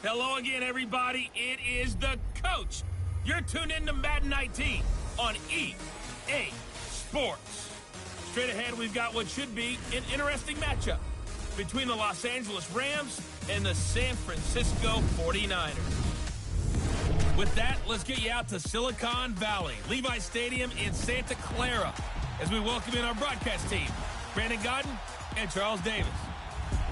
Hello again, everybody. It is the coach. You're tuned in to Madden 19 on EA Sports. Straight ahead, we've got what should be an interesting matchup between the Los Angeles Rams and the San Francisco 49ers. With that, let's get you out to Silicon Valley, Levi Stadium in Santa Clara, as we welcome in our broadcast team, Brandon Gaudin and Charles Davis.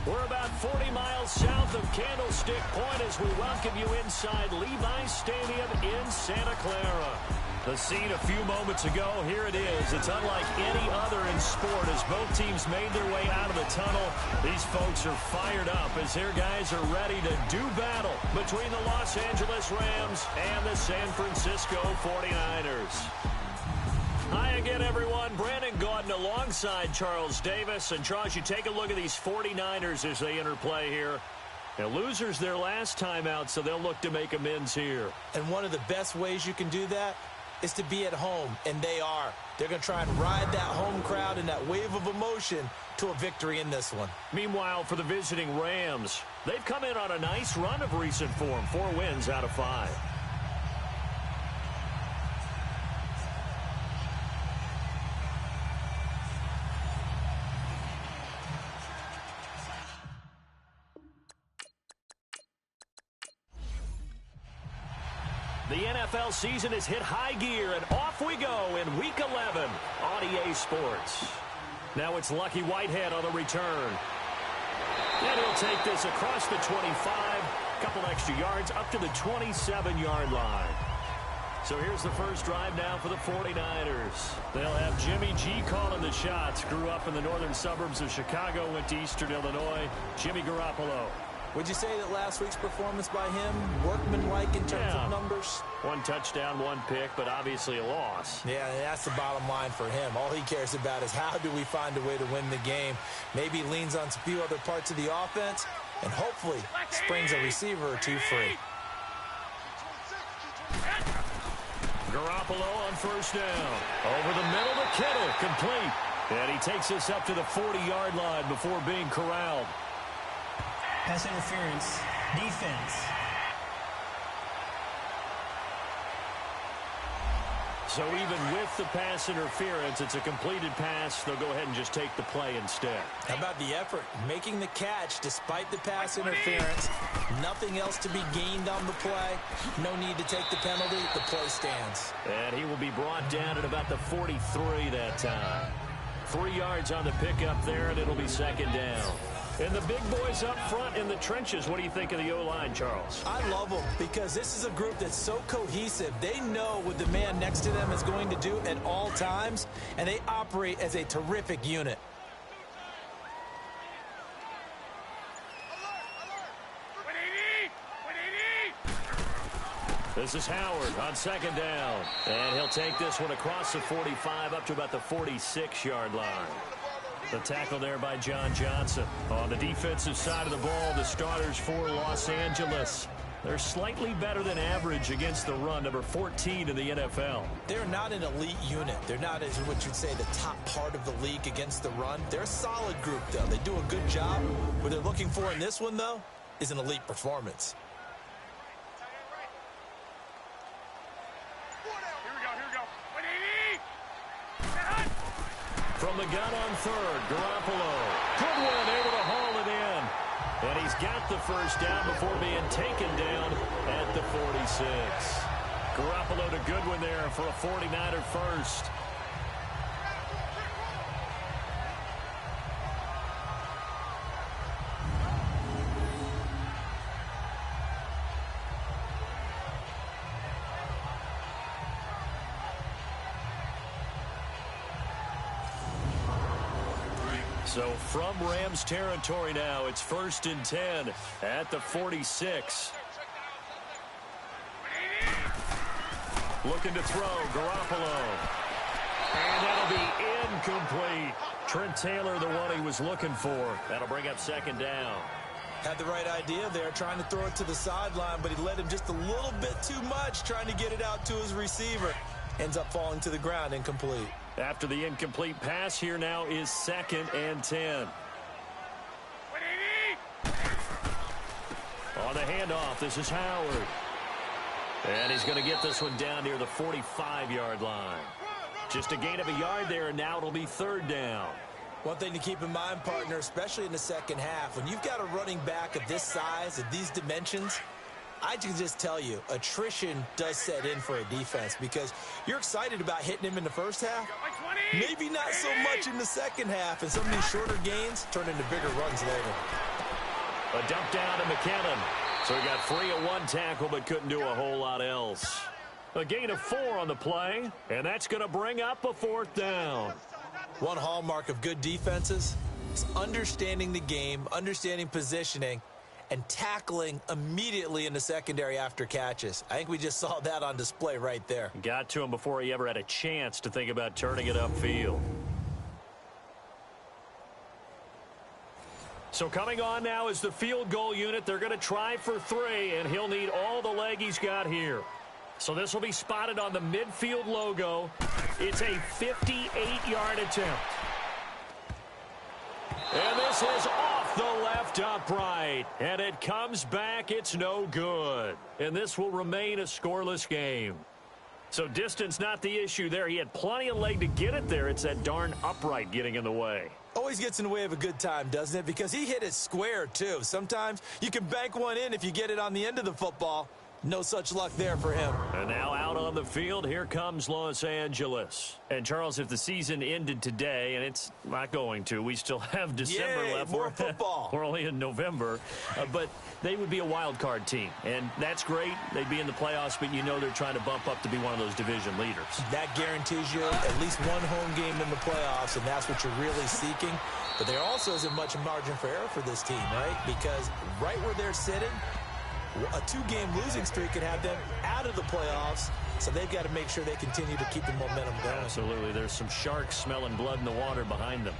We're about 40 miles south of Candlestick Point as we welcome you inside Levi Stadium in Santa Clara. The scene a few moments ago, here it is. It's unlike any other in sport as both teams made their way out of the tunnel. These folks are fired up as their guys are ready to do battle between the Los Angeles Rams and the San Francisco 49ers. Hi again, everyone. Brandon Gaudin alongside Charles Davis. And, Charles, you take a look at these 49ers as they interplay here. Now, losers their last time out, so they'll look to make amends here. And one of the best ways you can do that is to be at home, and they are. They're going to try and ride that home crowd and that wave of emotion to a victory in this one. Meanwhile, for the visiting Rams, they've come in on a nice run of recent form, 4 wins out of 5. The NFL season has hit high gear, and off we go in Week 11 on EA Sports. Now it's Lucky Whitehead on the return. And he'll take this across the 25, a couple extra yards, up to the 27-yard line. So here's the first drive now for the 49ers. They'll have Jimmy G calling the shots. Grew up in the northern suburbs of Chicago, went to Eastern Illinois. Jimmy Garoppolo. Would you say that last week's performance by him, workmanlike in terms of numbers? 1 touchdown, 1 pick, but obviously a loss. Yeah, that's the bottom line for him. All he cares about is how do we find a way to win the game. Maybe leans on a few other parts of the offense, and hopefully springs a receiver or two free. Garoppolo on first down. Over the middle to Kittle, complete. And he takes us up to the 40-yard line before being corralled. Pass interference, defense. So even with the pass interference, it's a completed pass. They'll go ahead and just take the play instead. How about the effort? Making the catch despite the pass interference. Nothing else to be gained on the play. No need to take the penalty. The play stands. And he will be brought down at about the 43 that time. 3 yards on the pickup there, and it'll be second down. And the big boys up front in the trenches. What do you think of the O-line, Charles? I love them because this is a group that's so cohesive. They know what the man next to them is going to do at all times, and they operate as a terrific unit. This is Howard on second down. And he'll take this one across the 45 up to about the 46-yard line. The tackle there by John Johnson. On the defensive side of the ball, the starters for Los Angeles. They're slightly better than average against the run, number 14 in the NFL. They're not an elite unit. They're not, as what you'd say, the top part of the league against the run. They're a solid group, though. They do a good job. What they're looking for in this one, though, is an elite performance. From the gun on third, Garoppolo. Goodwin able to haul it in. And he's got the first down before being taken down at the 46. Garoppolo to Goodwin there for a 49er first. So from Rams territory now, it's 1st and 10 at the 46. Looking to throw, Garoppolo. And that'll be incomplete. Trent Taylor, the one he was looking for. That'll bring up second down. Had the right idea there, trying to throw it to the sideline, but he let him just a little bit too much, trying to get it out to his receiver. Ends up falling to the ground, incomplete. After the incomplete pass, here now is 2nd and 10. On the handoff, this is Howard. And he's going to get this one down near the 45-yard line. Just a gain of a yard there, and now it'll be third down. One thing to keep in mind, partner, especially in the second half, when you've got a running back of this size, of these dimensions, I can just tell you, attrition does set in for a defense because you're excited about hitting him in the first half. Maybe not so much in the second half, and some of these shorter gains turn into bigger runs later. A dump down to McKinnon. So he got free of one tackle but couldn't do a whole lot else. A gain of 4 on the play, and that's going to bring up a fourth down. One hallmark of good defenses is understanding the game, understanding positioning, and tackling immediately in the secondary after catches. I think we just saw that on display right there. Got to him before he ever had a chance to think about turning it upfield. So coming on now is the field goal unit. They're going to try for 3, and he'll need all the leg he's got here. So this will be spotted on the midfield logo. It's a 58-yard attempt. And this is off the left upright. And it comes back. It's no good. And this will remain a scoreless game. So distance not the issue there. He had plenty of leg to get it there. It's that darn upright getting in the way. Always gets in the way of a good time, doesn't it? Because he hit it square, too. Sometimes you can bank one in if you get it on the end of the football. No such luck there for him. And now out on the field, here comes Los Angeles. And, Charles, if the season ended today, and it's not going to, we still have December left. More football. We're only in November. But they would be a wild card team. And that's great. They'd be in the playoffs, but you know they're trying to bump up to be one of those division leaders. That guarantees you at least one home game in the playoffs, and that's what you're really seeking. But there also isn't much margin for error for this team, right? Because right where they're sitting, a 2-game losing streak could have them out of the playoffs, so they've got to make sure they continue to keep the momentum going. Absolutely. There's some sharks smelling blood in the water behind them.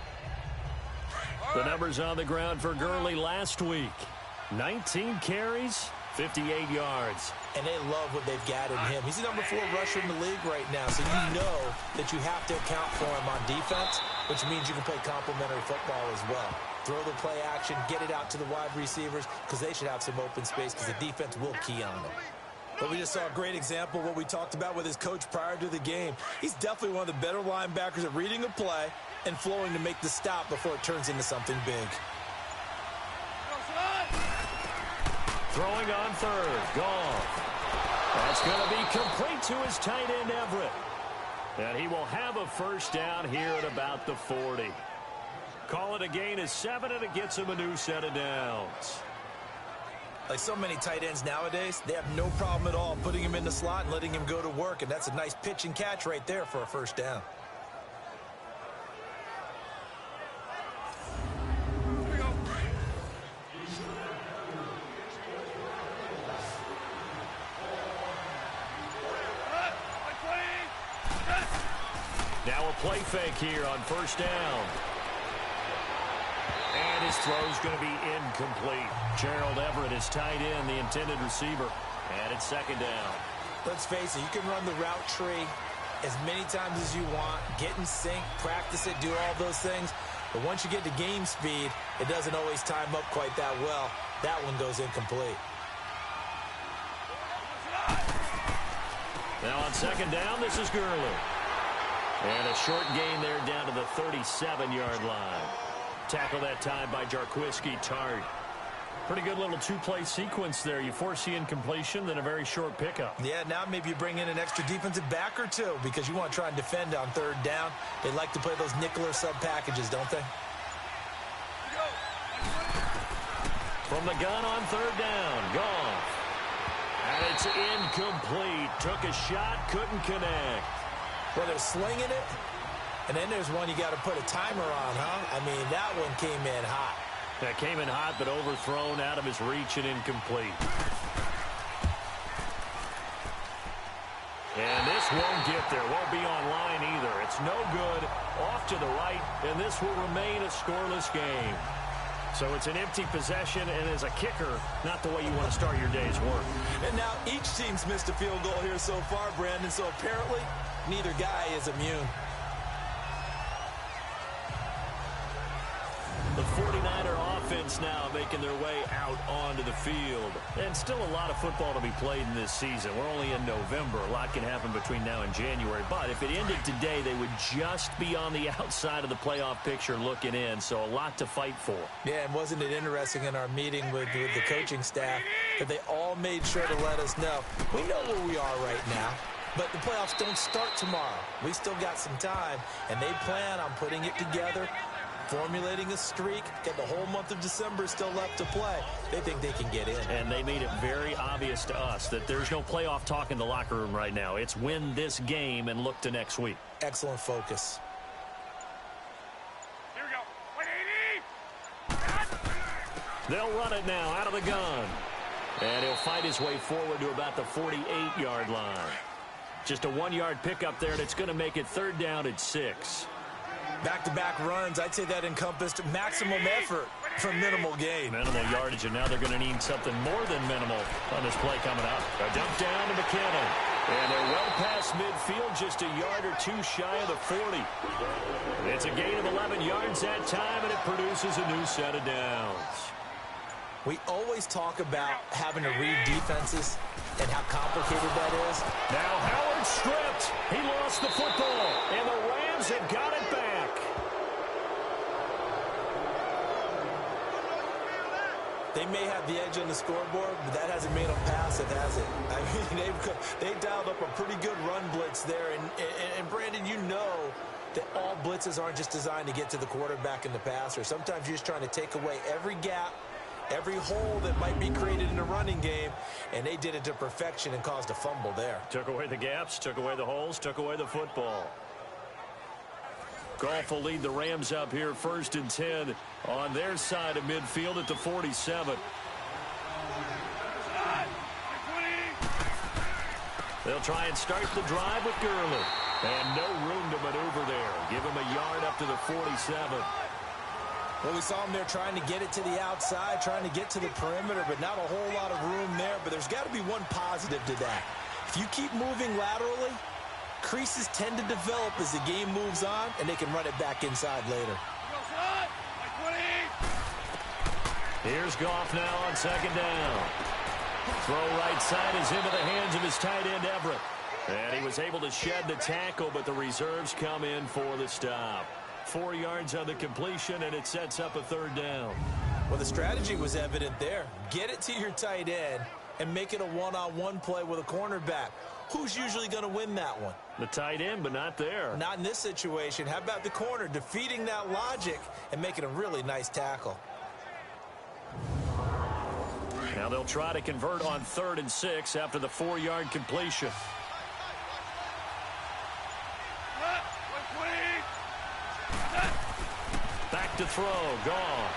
The numbers on the ground for Gurley last week. 19 carries, 58 yards. And they love what they've got in him. He's the number 4 rusher in the league right now, so you know that you have to account for him on defense, which means you can play complementary football as well. Throw the play action, get it out to the wide receivers, because they should have some open space because the defense will key on them. But we just saw a great example of what we talked about with his coach prior to the game. He's definitely one of the better linebackers at reading a play and flowing to make the stop before it turns into something big. Throwing on third. Goff. That's going to be complete to his tight end, Everett. And he will have a first down here at about the 40. Call it a gain of 7, and it gets him a new set of downs. Like so many tight ends nowadays, they have no problem at all putting him in the slot and letting him go to work, and that's a nice pitch and catch right there for a first down. Now a play fake here on first down. And his throw's going to be incomplete. Gerald Everett is tied in, the intended receiver. And it's second down. Let's face it, you can run the route tree as many times as you want, get in sync, practice it, do all those things. But once you get to game speed, it doesn't always time up quite that well. That one goes incomplete. Now on second down, this is Gurley. And a short gain there down to the 37-yard line. Tackle that time by Jarquiski Tart. Pretty good little 2-play sequence there. You force the incompletion, then a very short pickup. Yeah, now maybe you bring in an extra defensive back or two because you want to try and defend on third down. They like to play those nickel or sub packages, don't they? From the gun on third down, Goff. And it's incomplete. Took a shot, couldn't connect. Well, they're slinging it, and then there's one you got to put a timer on, huh? I mean, that one came in hot. That came in hot, but overthrown out of his reach and incomplete. And this won't get there. Won't be on line either. It's no good. Off to the right, and this will remain a scoreless game. So it's an empty possession, and as a kicker, not the way you want to start your day's work. And now each team's missed a field goal here so far, Brandon, so apparently neither guy is immune. The 49er offense now making their way out onto the field. And still a lot of football to be played in this season. We're only in November. A lot can happen between now and January. But if it ended today, they would just be on the outside of the playoff picture looking in. So a lot to fight for. Yeah, and wasn't it interesting in our meeting with the coaching staff that they all made sure to let us know, we know where we are right now, but the playoffs don't start tomorrow. We still got some time, and they plan on putting it together, formulating a streak, get the whole month of December still left to play. They think they can get in. And they made it very obvious to us that there's no playoff talk in the locker room right now. It's win this game and look to next week. Excellent focus. Here we go. 180. They'll run it now out of the gun. And he'll fight his way forward to about the 48-yard line. Just a 1-yard pickup there, and it's going to make it 3rd down at 6. Back-to-back runs, I'd say that encompassed maximum effort for minimal gain. Minimal yardage, and now they're going to need something more than minimal on this play coming up. A dump down to McKinnon. And they're well past midfield, just a yard or two shy of the 40. It's a gain of 11 yards that time, and it produces a new set of downs. We always talk about having to read defenses and how complicated that is. Now Howard stripped. He lost the football, and the Rams have got it back. They may have the edge on the scoreboard, but that hasn't made them pass it, has it? I mean, they dialed up a pretty good run blitz there. And Brandon, you know that all blitzes aren't just designed to get to the quarterback and the passer. Sometimes you're just trying to take away every gap, every hole that might be created in a running game, and they did it to perfection and caused a fumble there. Took away the gaps, took away the holes, took away the football. Goff will lead the Rams up here 1st and 10 on their side of midfield at the 47. They'll try and start the drive with Gurley. And no room to maneuver there. Give him a yard up to the 47. Well, we saw him there trying to get it to the outside, trying to get to the perimeter, but not a whole lot of room there. But there's got to be one positive to that. If you keep moving laterally, creases tend to develop as the game moves on, and they can run it back inside later. Here's Goff now on 2nd down. Throw right side is into the hands of his tight end, Everett. And he was able to shed the tackle, but the reserves come in for the stop. 4 yards on the completion, and it sets up a 3rd down. Well, the strategy was evident there. Get it to your tight end and make it a one-on-one play with a cornerback. Who's usually going to win that one? The tight end, but not there. Not in this situation. How about the corner defeating that logic and making a really nice tackle? Now they'll try to convert on 3rd and 6 after the 4-yard completion. Back to throw. Goff.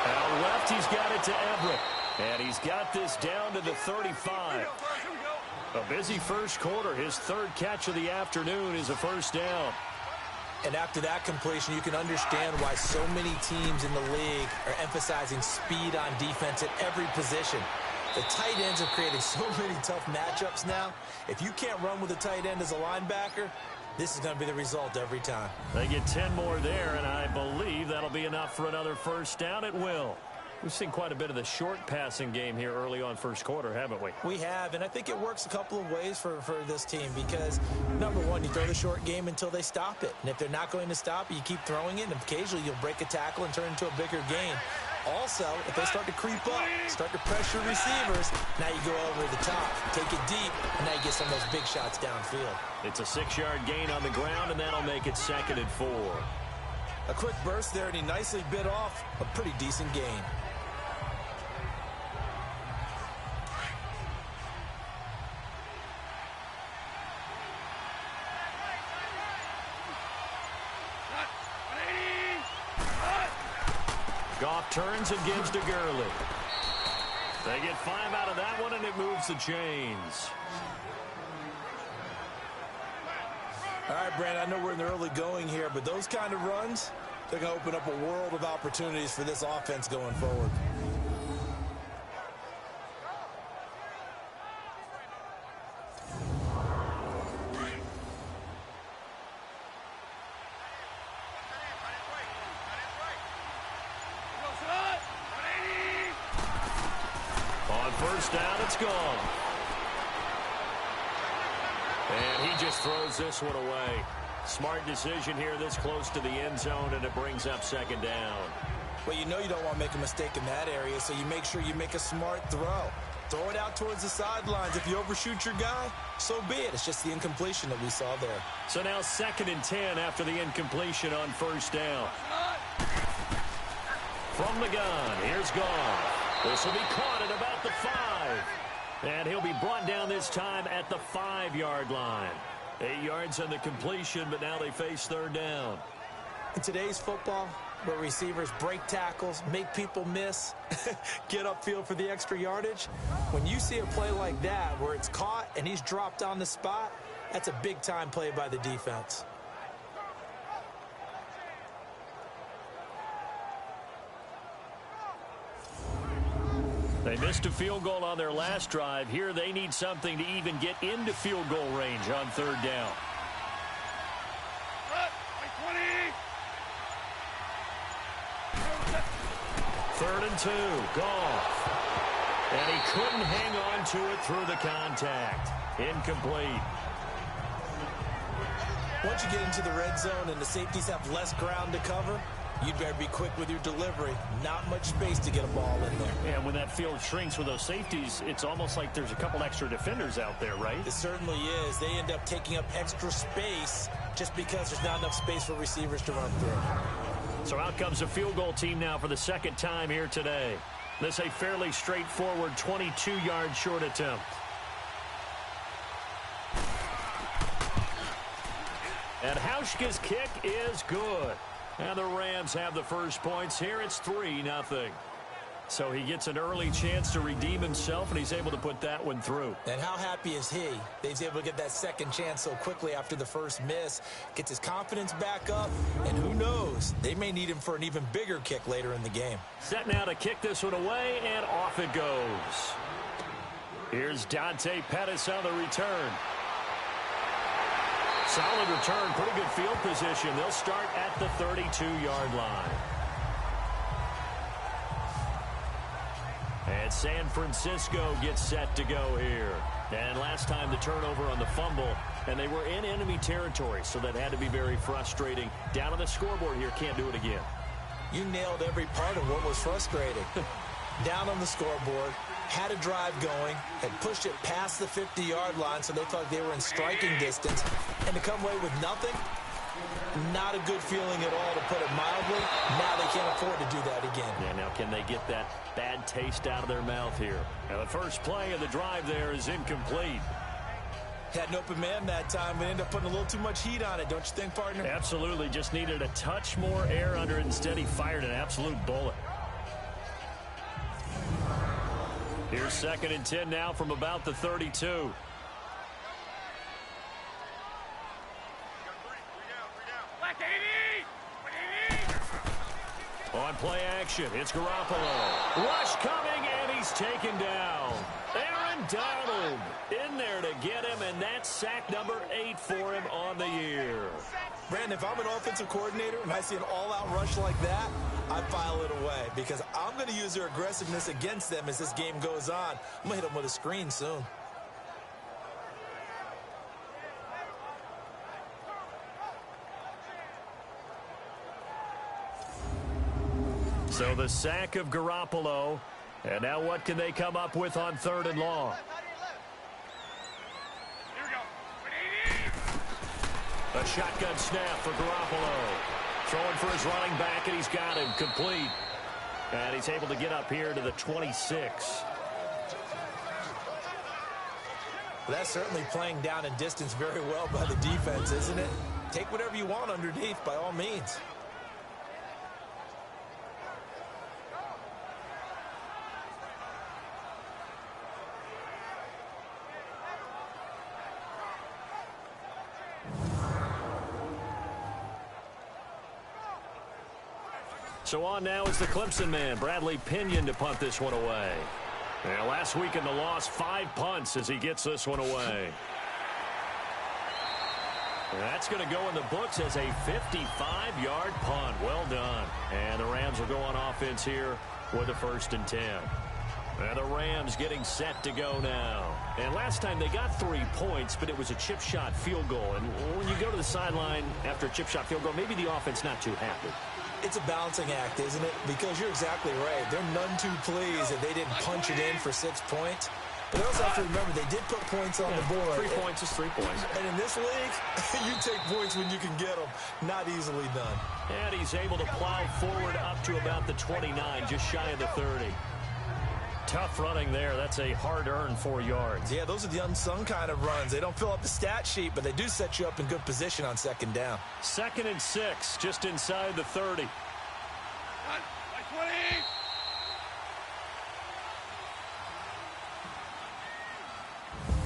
Out left, he's got it to Everett. And he's got this down to the 35. A busy first quarter. His 3rd catch of the afternoon is a 1st down. And after that completion, you can understand why so many teams in the league are emphasizing speed on defense at every position. The tight ends have created so many tough matchups now. If you can't run with a tight end as a linebacker, this is going to be the result every time. They get 10 more there, and I believe that'll be enough for another 1st down. It will. We've seen quite a bit of the short passing game here early on first quarter, haven't we? We have, and I think it works a couple of ways for this team because, number one, you throw the short game until they stop it. And if they're not going to stop it, you keep throwing it, and occasionally you'll break a tackle and turn into a bigger gain. Also, if they start to creep up, start to pressure receivers, now you go over the top, take it deep, and now you get some of those big shots downfield. It's a 6-yard gain on the ground, and that'll make it 2nd and 4. A quick burst there, and he nicely bit off a pretty decent gain. Goff turns and gives to Gurley. They get 5 out of that one, and it moves the chains. All right, Brandon, I know we're in the early going here, but those kind of runs, they're going to open up a world of opportunities for this offense going forward. first down. It's gone. And he just throws this one away. Smart decision here this close to the end zone, and it brings up second down. Well, you know you don't want to make a mistake in that area, so you make sure you make a smart throw. Throw it out towards the sidelines. If you overshoot your guy, so be it. It's just the incompletion that we saw there. So now 2nd and 10 after the incompletion on first down. From the gun, here's Goff. This will be caught at about the 5. And he'll be brought down this time at the 5-yard line. 8 yards on the completion, but now they face third down. In today's football, where receivers break tackles, make people miss, get upfield for the extra yardage, when you see a play like that where it's caught and he's dropped on the spot, that's a big-time play by the defense. They missed a field goal on their last drive. Here they need something to even get into field goal range on third down. Third and 2, Goff. And he couldn't hang on to it through the contact. Incomplete. Once you get into the red zone and the safeties have less ground to cover, you'd better be quick with your delivery. Not much space to get a ball in there. And when that field shrinks with those safeties, it's almost like there's a couple extra defenders out there, right? It certainly is. They end up taking up extra space just because there's not enough space for receivers to run through. So out comes a field goal team now for the second time here today. This a fairly straightforward 22-yard short attempt. And Hauschka's kick is good. And the Rams have the first points here. It's 3-0. So he gets an early chance to redeem himself, and he's able to put that one through. And how happy is he that he's able to get that second chance so quickly after the first miss, gets his confidence back up, and who knows, they may need him for an even bigger kick later in the game. Set now to kick this one away, and off it goes. Here's Dante Pettis on the return. Solid return, pretty good field position. They'll start at the 32-yard line. And San Francisco gets set to go here. And last time the turnover on the fumble, and they were in enemy territory, so that had to be very frustrating. Down on the scoreboard here, can't do it again. You nailed every part of what was frustrating. Down on the scoreboard, had a drive going, had pushed it past the 50-yard line, so they thought they were in striking distance, and to come away with nothing, not a good feeling at all, to put it mildly. Now they can't afford to do that again. Yeah, now can they get that bad taste out of their mouth here? Now the first play of the drive there is incomplete. Had an open man that time, but ended up putting a little too much heat on it, don't you think, partner? Absolutely, just needed a touch more air under it. Instead, he fired an absolute bullet. Here's 2nd and 10 now from about the 32. On play action, it's Garoppolo. Rush coming, and he's taken down. Aaron Donald in there to get him, and that's sack number 8 for him on the year. Brandon, if I'm an offensive coordinator and I see an all-out rush like that, I file it away because I'm going to use their aggressiveness against them as this game goes on. I'm going to hit them with a screen soon. So the sack of Garoppolo, and now what can they come up with on 3rd and long? A shotgun snap for Garoppolo. Throwing for his running back, and he's got him complete. And he's able to get up here to the 26. That's certainly playing down in distance very well by the defense, isn't it? Take whatever you want underneath, by all means. So on now is the Clemson man, Bradley Pinion, to punt this one away. And last week in the loss, 5 punts as he gets this one away. And that's going to go in the books as a 55-yard punt. Well done. And the Rams will go on offense here with a 1st and 10. And the Rams getting set to go now. And last time they got 3 points, but it was a chip shot field goal. And when you go to the sideline after a chip shot field goal, maybe the offense not too happy. It's a balancing act, isn't it? Because you're exactly right. They're none too pleased that they didn't punch it in for 6 points. But they also have to remember they did put points on the board. 3 points is 3 points. And in this league, you take points when you can get them. Not easily done. And he's able to plow forward up to about the 29, just shy of the 30. Tough running there. That's a hard-earned 4 yards. Yeah, those are the unsung kind of runs. They don't fill up the stat sheet, but they do set you up in good position on second down. 2nd and 6, just inside the 30.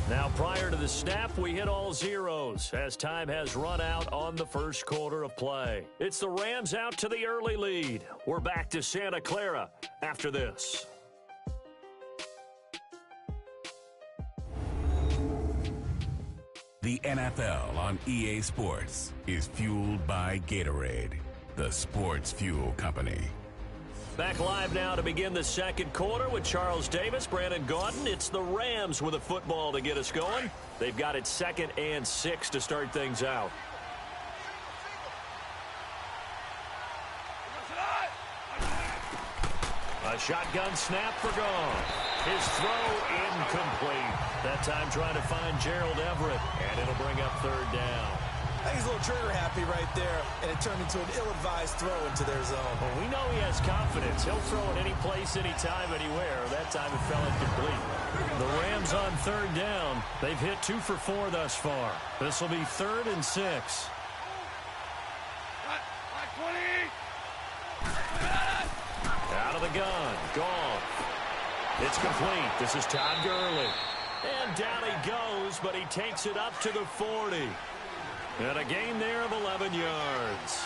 Now, prior to the snap, we hit all zeros as time has run out on the first quarter of play. It's the Rams out to the early lead. We're back to Santa Clara after this. The NFL on EA Sports is fueled by Gatorade, the sports fuel company. Back live now to begin the second quarter with Charles Davis, Brandon Gaudin. It's the Rams with a football to get us going. They've got it 2nd and 6 to start things out. A shotgun snap for Goff. His throw incomplete. That time trying to find Gerald Everett, and it'll bring up 3rd down. I think he's a little trigger happy right there, and it turned into an ill-advised throw into their zone. Well, we know he has confidence. He'll throw it any place, anytime, anywhere. That time it fell incomplete. The Rams on 3rd down. They've hit 2 for 4 thus far. This will be 3rd and 6. Out of the gun. Gone. It's complete. This is Todd Gurley. And down he goes, but he takes it up to the 40. And a gain there of 11 yards.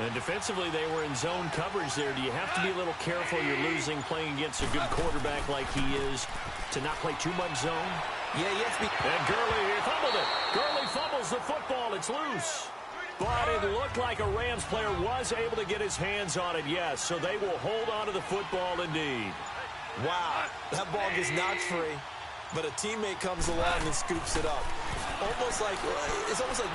And defensively, they were in zone coverage there. Do you have to be a little careful? You're losing playing against a good quarterback like he is to not play too much zone? Yeah, you have to be. And Gurley fumbled it. Gurley fumbles the football. It's loose. But it looked like a Rams player was able to get his hands on it, yes. So they will hold on to the football indeed. Wow, that ball gets knocked free, but a teammate comes along and scoops it up. It's almost like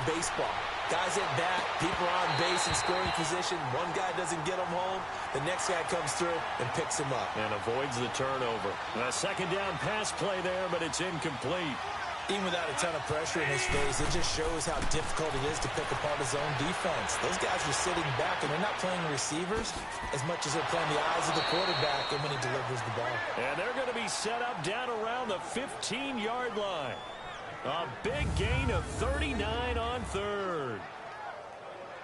baseball. Guys at bat, people are on base in scoring position. One guy doesn't get him home. The next guy comes through and picks him up. And avoids the turnover. A 2nd down pass play there, but it's incomplete. Even without a ton of pressure in his face, it just shows how difficult it is to pick apart his own defense. Those guys are sitting back, and they're not playing receivers as much as they're playing the eyes of the quarterback and when he delivers the ball. And they're going to be set up down around the 15-yard line. A big gain of 39 on 3rd.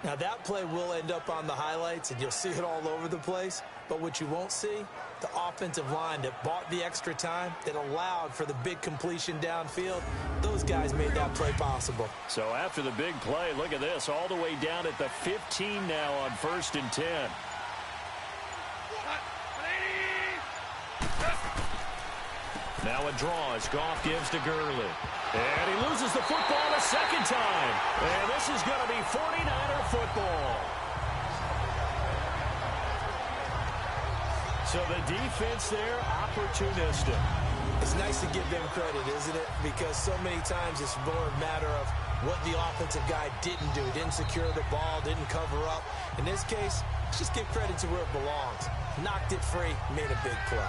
Now, that play will end up on the highlights, and you'll see it all over the place. But what you won't see, the offensive line that bought the extra time, that allowed for the big completion downfield, those guys made that play possible. So after the big play, look at this, all the way down at the 15 now on 1st and 10. Now a draw as Goff gives to Gurley. And he loses the football a 2nd time. And this is going to be 49er football. So the defense there, opportunistic. It's nice to give them credit, isn't it? Because so many times it's more a matter of what the offensive guy didn't do. Didn't secure the ball, didn't cover up. In this case, let's just give credit to where it belongs. Knocked it free, made a big play.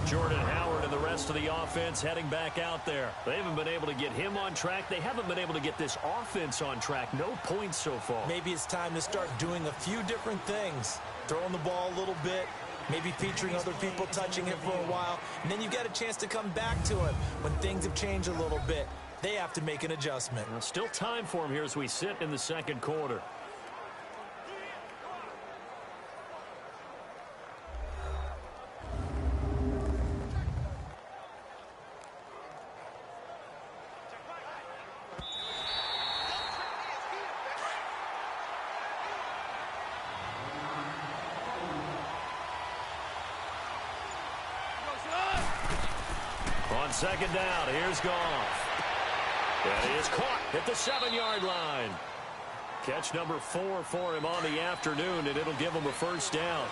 Jordan Howard and the rest of the offense heading back out there. They haven't been able to get him on track. They haven't been able to get this offense on track. No points so far. Maybe it's time to start doing a few different things. Throwing the ball a little bit, maybe featuring other people touching it for a while, and then you get a chance to come back to it when things have changed a little bit. They have to make an adjustment. Well, still time for him here as we sit in the 2nd quarter. On 2nd down, here's Goff. And he is caught at the 7-yard line. Catch number 4 for him on the afternoon, and it'll give him a first down.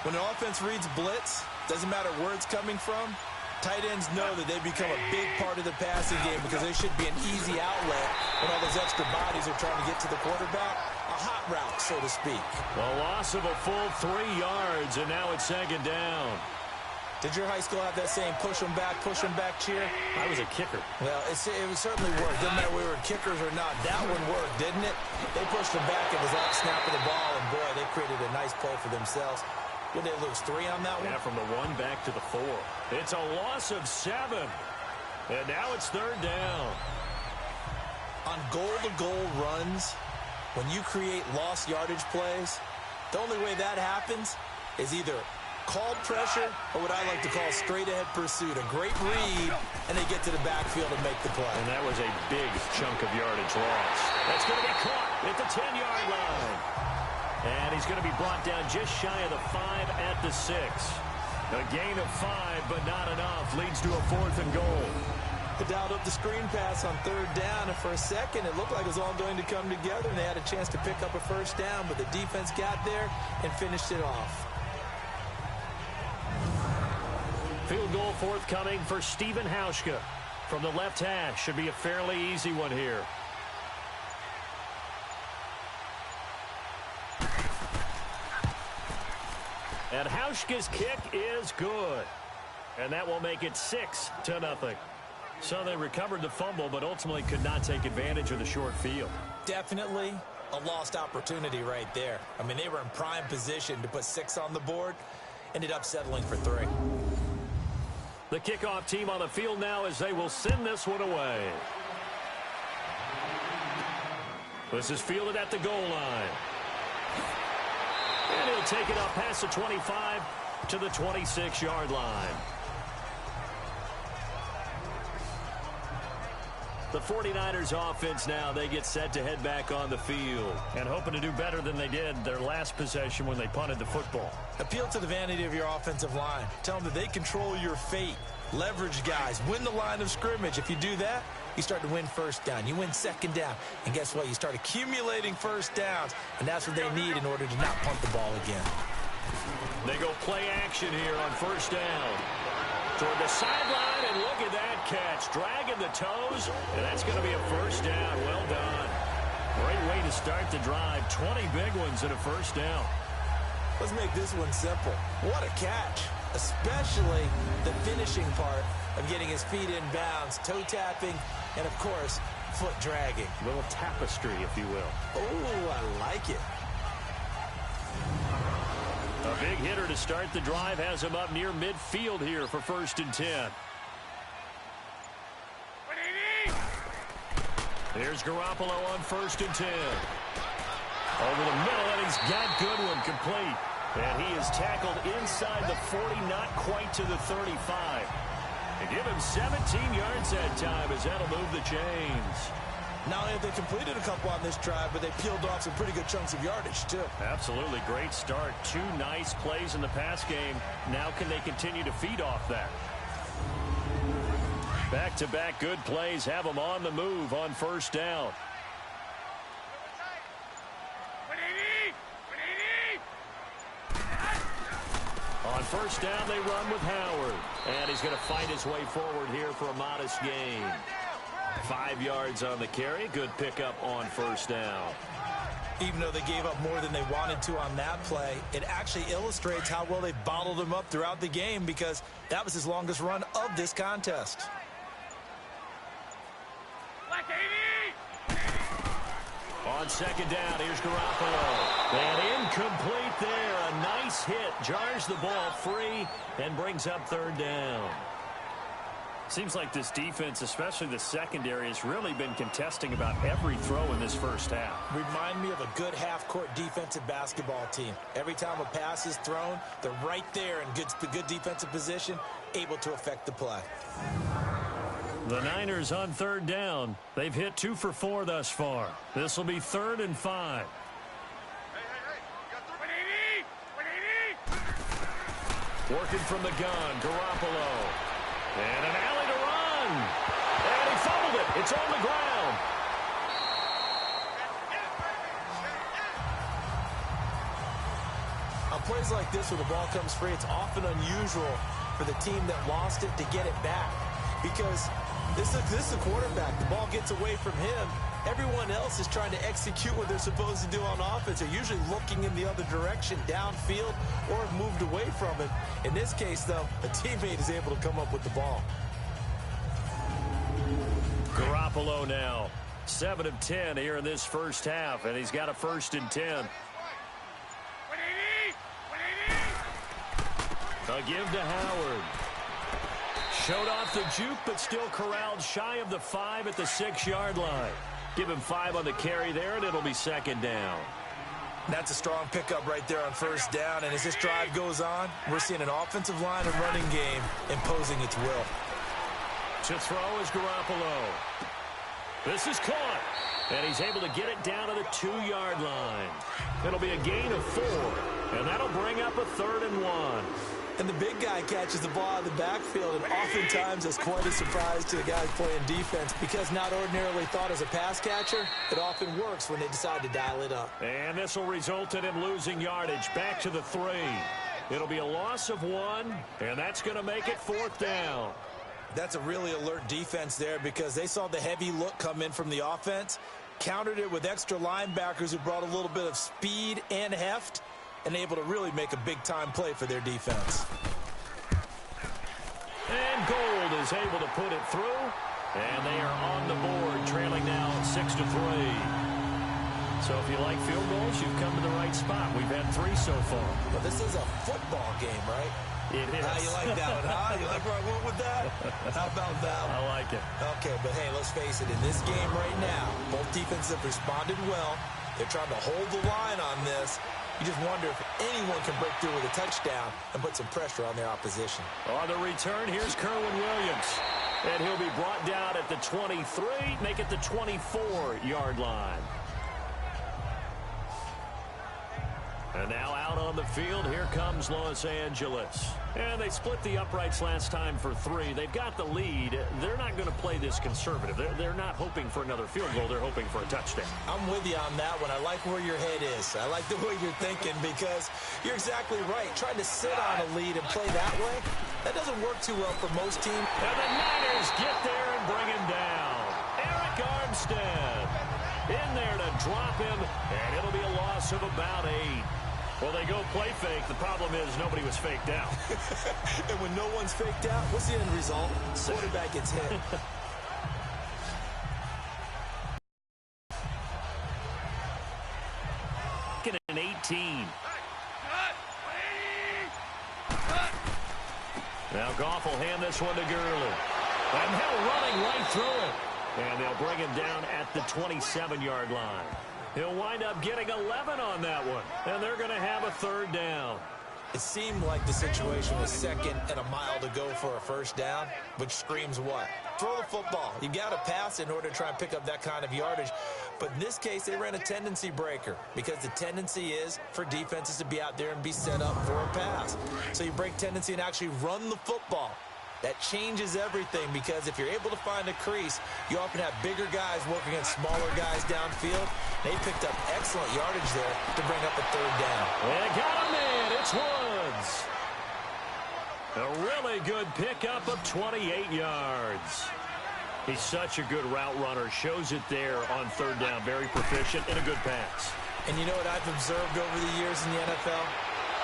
When an offense reads blitz, doesn't matter where it's coming from, tight ends know that they become a big part of the passing game because they should be an easy outlet when all those extra bodies are trying to get to the quarterback. A hot route, so to speak. A loss of a full 3 yards, and now it's second down. Did your high school have that saying, push them back cheer? I was a kicker. Well, it certainly worked. Didn't matter if we were kickers or not. That one worked, didn't it? They pushed them back. It was on snap of the ball, and boy, they created a nice play for themselves. Would they lose 3 on that one? Yeah, from the 1 back to the 4. It's a loss of 7. And now it's third down. On goal-to-goal runs, when you create lost yardage plays, the only way that happens is either called pressure or what I like to call straight-ahead pursuit. A great read, and they get to the backfield and make the play. And that was a big chunk of yardage loss. That's going to be caught at the 10-yard line. And he's going to be brought down just shy of the 5 at the 6. A gain of 5, but not enough. Leads to a 4th and goal. They dialed up the screen pass on third down, and for a second it looked like it was all going to come together, and they had a chance to pick up a first down, but the defense got there and finished it off. Field goal forthcoming for Stephen Hauschka from the left hash. Should be a fairly easy one here. And Hauschka's kick is good. And that will make it 6-0. So they recovered the fumble, but ultimately could not take advantage of the short field. Definitely a lost opportunity right there. I mean, they were in prime position to put 6 on the board. Ended up settling for 3. The kickoff team on the field now as they will send this one away. This is fielded at the goal line. And he'll take it up past the 25 to the 26-yard line. The 49ers offense now, they get set to head back on the field and hoping to do better than they did their last possession when they punted the football. Appeal to the vanity of your offensive line. Tell them that they control your fate. Leverage guys. Win the line of scrimmage. If you do that, you start to win first down. You win second down. And guess what? You start accumulating first downs. And that's what they need in order to not punt the ball again. They go play action here on first down. Toward the sideline, and look at that catch. Dragging the toes, and that's going to be a first down. Well done. Great way to start the drive. 20 big ones and a first down. Let's make this one simple. What a catch. Especially the finishing part of getting his feet in bounds, toe tapping, and of course, foot dragging. A little tapestry, if you will. Oh, I like it. A big hitter to start the drive has him up near midfield here for 1st and 10. Here's Garoppolo on 1st and 10. Over the middle, and he's got Goodwin complete. And he is tackled inside the 40, not quite to the 35. And give him 17 yards that time as that'll move the chains. Not only have they completed a couple on this drive, but they peeled off some pretty good chunks of yardage, too. Absolutely. Great start. 2 nice plays in the pass game. Now can they continue to feed off that? Back-to-back good plays have them on the move on first down. On first down, they run with Howard. And he's going to fight his way forward here for a modest gain. 5 yards on the carry. Good pickup on first down. Even though they gave up more than they wanted to on that play, it actually illustrates how well they bottled him up throughout the game because that was his longest run of this contest. On second down, here's Garoppolo. And incomplete there. A nice hit. Jars the ball free and brings up third down. Seems like this defense, especially the secondary, has really been contesting about every throw in this first half. Remind me of a good half-court defensive basketball team. Every time a pass is thrown, they're right there in good defensive position, able to affect the play. The Niners on third down. They've hit 2 for 4 thus far. This will be 3rd and 5. Working from the gun, Garoppolo. And an alley to run. And he fumbled it. It's on the ground. plays like this where the ball comes free, it's often unusual for the team that lost it to get it back because this is the quarterback. The ball gets away from him. Everyone else is trying to execute what they're supposed to do on offense. They're usually looking in the other direction, downfield, or have moved away from it. In this case, though, a teammate is able to come up with the ball. Garoppolo now, 7 of 10 here in this first half, and he's got a 1st and 10. A give to Howard. Showed off the juke, but still corralled shy of the 5 at the 6-yard line. Give him 5 on the carry there, and it'll be 2nd down. That's a strong pickup right there on 1st down, and as this drive goes on, we're seeing an offensive line and running game imposing its will. To throw is Garoppolo. This is caught, and he's able to get it down to the 2-yard line. It'll be a gain of 4, and that'll bring up a 3rd and 1. And the big guy catches the ball out of the backfield, and oftentimes that's quite a surprise to the guys playing defense because not ordinarily thought as a pass catcher, it often works when they decide to dial it up. And this will result in him losing yardage back to the 3. It'll be a loss of 1, and that's going to make it 4th down. That's a really alert defense there because they saw the heavy look come in from the offense, countered it with extra linebackers who brought a little bit of speed and heft, and able to really make a big-time play for their defense. And Gold is able to put it through, and they are on the board, trailing now 6-3. So if you like field goals, you've come to the right spot. We've had 3 so far. Well, this is a football game, right? It is. You like that one, huh? You like where I went with that? How about that one? I like it. Okay, but hey, let's face it. In this game right now, both defenses have responded well. They're trying to hold the line on this. You just wonder if anyone can break through with a touchdown and put some pressure on their opposition. On the return, here's Kerwin Williams. And he'll be brought down at the 23, make it the 24-yard line. And now out on the field, here comes Los Angeles. And they split the uprights last time for 3. They've got the lead. They're not going to play this conservative. They're not hoping for another field goal. They're hoping for a touchdown. I'm with you on that one. I like where your head is. I like the way you're thinking because you're exactly right. Trying to sit on a lead and play that way, that doesn't work too well for most teams. And the Niners get there and bring him down. Eric Armstead in there to drop him, and it'll be a loss of about 8. Well, they go play fake. The problem is nobody was faked out. And when no one's faked out, what's the end result? Quarterback gets hit. An 18. Now Goff will hand this one to Gurley. And Hill running right through it. And they'll bring him down at the 27-yard line. He'll wind up getting 11 on that one. And they're going to have a 3rd down. It seemed like the situation was 2nd and a mile to go for a 1st down, which screams what? Throw the football. You got to pass in order to try and pick up that kind of yardage. But in this case, they ran a tendency breaker because the tendency is for defenses to be out there and be set up for a pass. So you break tendency and actually run the football. That changes everything because if you're able to find a crease, you often have bigger guys working against smaller guys downfield. They picked up excellent yardage there to bring up a 3rd down. And got him in. It's Woods. A really good pickup of 28 yards. He's such a good route runner. Shows it there on 3rd down. Very proficient and a good pass. And you know what I've observed over the years in the NFL?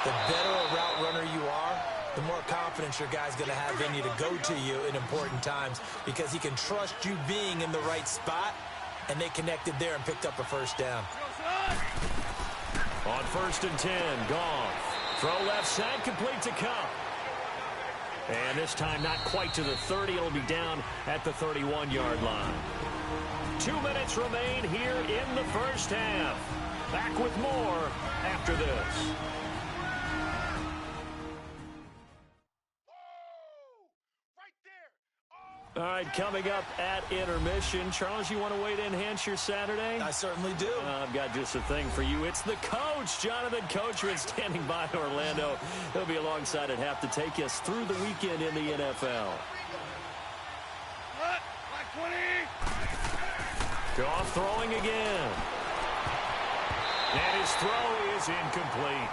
The better a route runner you are, the more confidence your guy's going to have in you to go to you in important times because he can trust you being in the right spot, and they connected there and picked up a 1st down. On 1st and 10, Goff. Throw left side, complete to Kupp. And this time not quite to the 30. It'll be down at the 31-yard line. 2 minutes remain here in the first half. Back with more after this. All right, coming up at intermission. Charles, you want to wait to enhance your Saturday? I certainly do. I've got just a thing for you. It's the coach, Jonathan Coachman, standing by in Orlando. He'll be alongside at half to take us through the weekend in the NFL. Goff throwing again. And his throw is incomplete.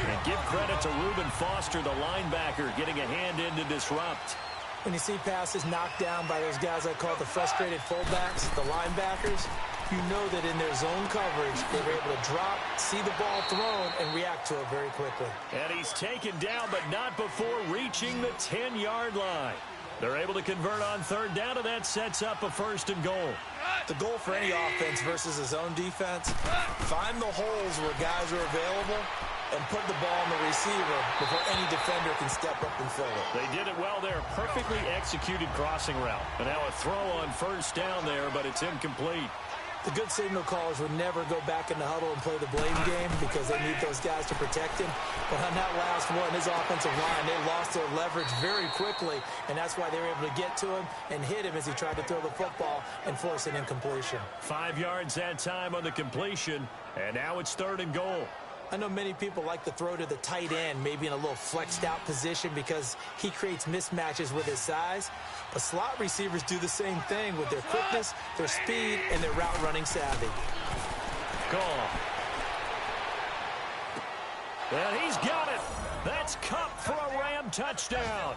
And give credit to Reuben Foster, the linebacker, getting a hand in to disrupt. When you see passes knocked down by those guys I call the frustrated fullbacks, the linebackers, you know that in their zone coverage, they were able to drop, see the ball thrown, and react to it very quickly. And he's taken down, but not before reaching the 10-yard line. They're able to convert on third down, and that sets up a 1st and goal. The goal for any offense versus a zone defense, find the holes where guys are available and put the ball on the receiver before any defender can step up and fill it. They did it well there. Perfectly executed crossing route. And now a throw on 1st down there, but it's incomplete. The good signal callers would never go back in the huddle and play the blame game because they need those guys to protect him. But on that last one, his offensive line, they lost their leverage very quickly, and that's why they were able to get to him and hit him as he tried to throw the football and force an incompletion. 5 yards that time on the completion, and now it's 3rd and goal. I know many people like to throw to the tight end, maybe in a little flexed out position because he creates mismatches with his size. But slot receivers do the same thing with their quickness, their speed, and their route running savvy. Gone. And he's got it. That's Kupp for a Ram touchdown.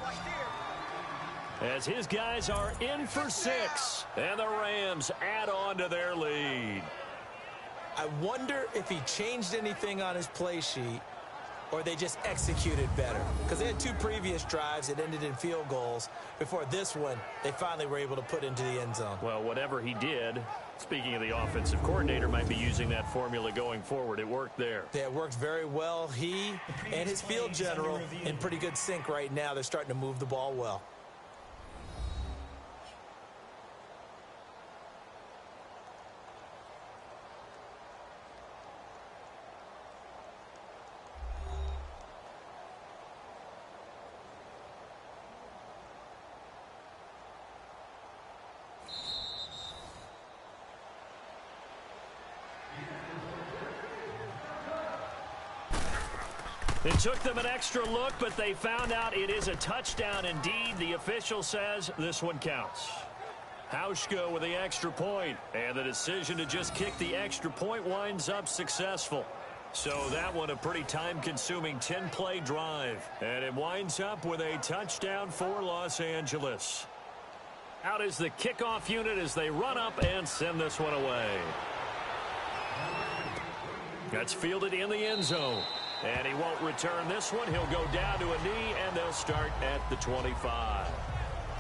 As his guys are in for 6, and the Rams add on to their lead. I wonder if he changed anything on his play sheet or they just executed better. Because they had 2 previous drives that ended in field goals. Before this one, they finally were able to put into the end zone. Well, whatever he did, speaking of the offensive coordinator, might be using that formula going forward. It worked there. Yeah, it worked very well. He and his field general in pretty good sync right now. They're starting to move the ball well. It took them an extra look, but they found out it is a touchdown indeed. The official says this one counts. Hauschka with the extra point, and the decision to just kick the extra point winds up successful. So that one a pretty time-consuming 10-play drive, and it winds up with a touchdown for Los Angeles. Out is the kickoff unit as they run up and send this one away. That's fielded in the end zone. And he won't return this one. He'll go down to a knee, and they'll start at the 25.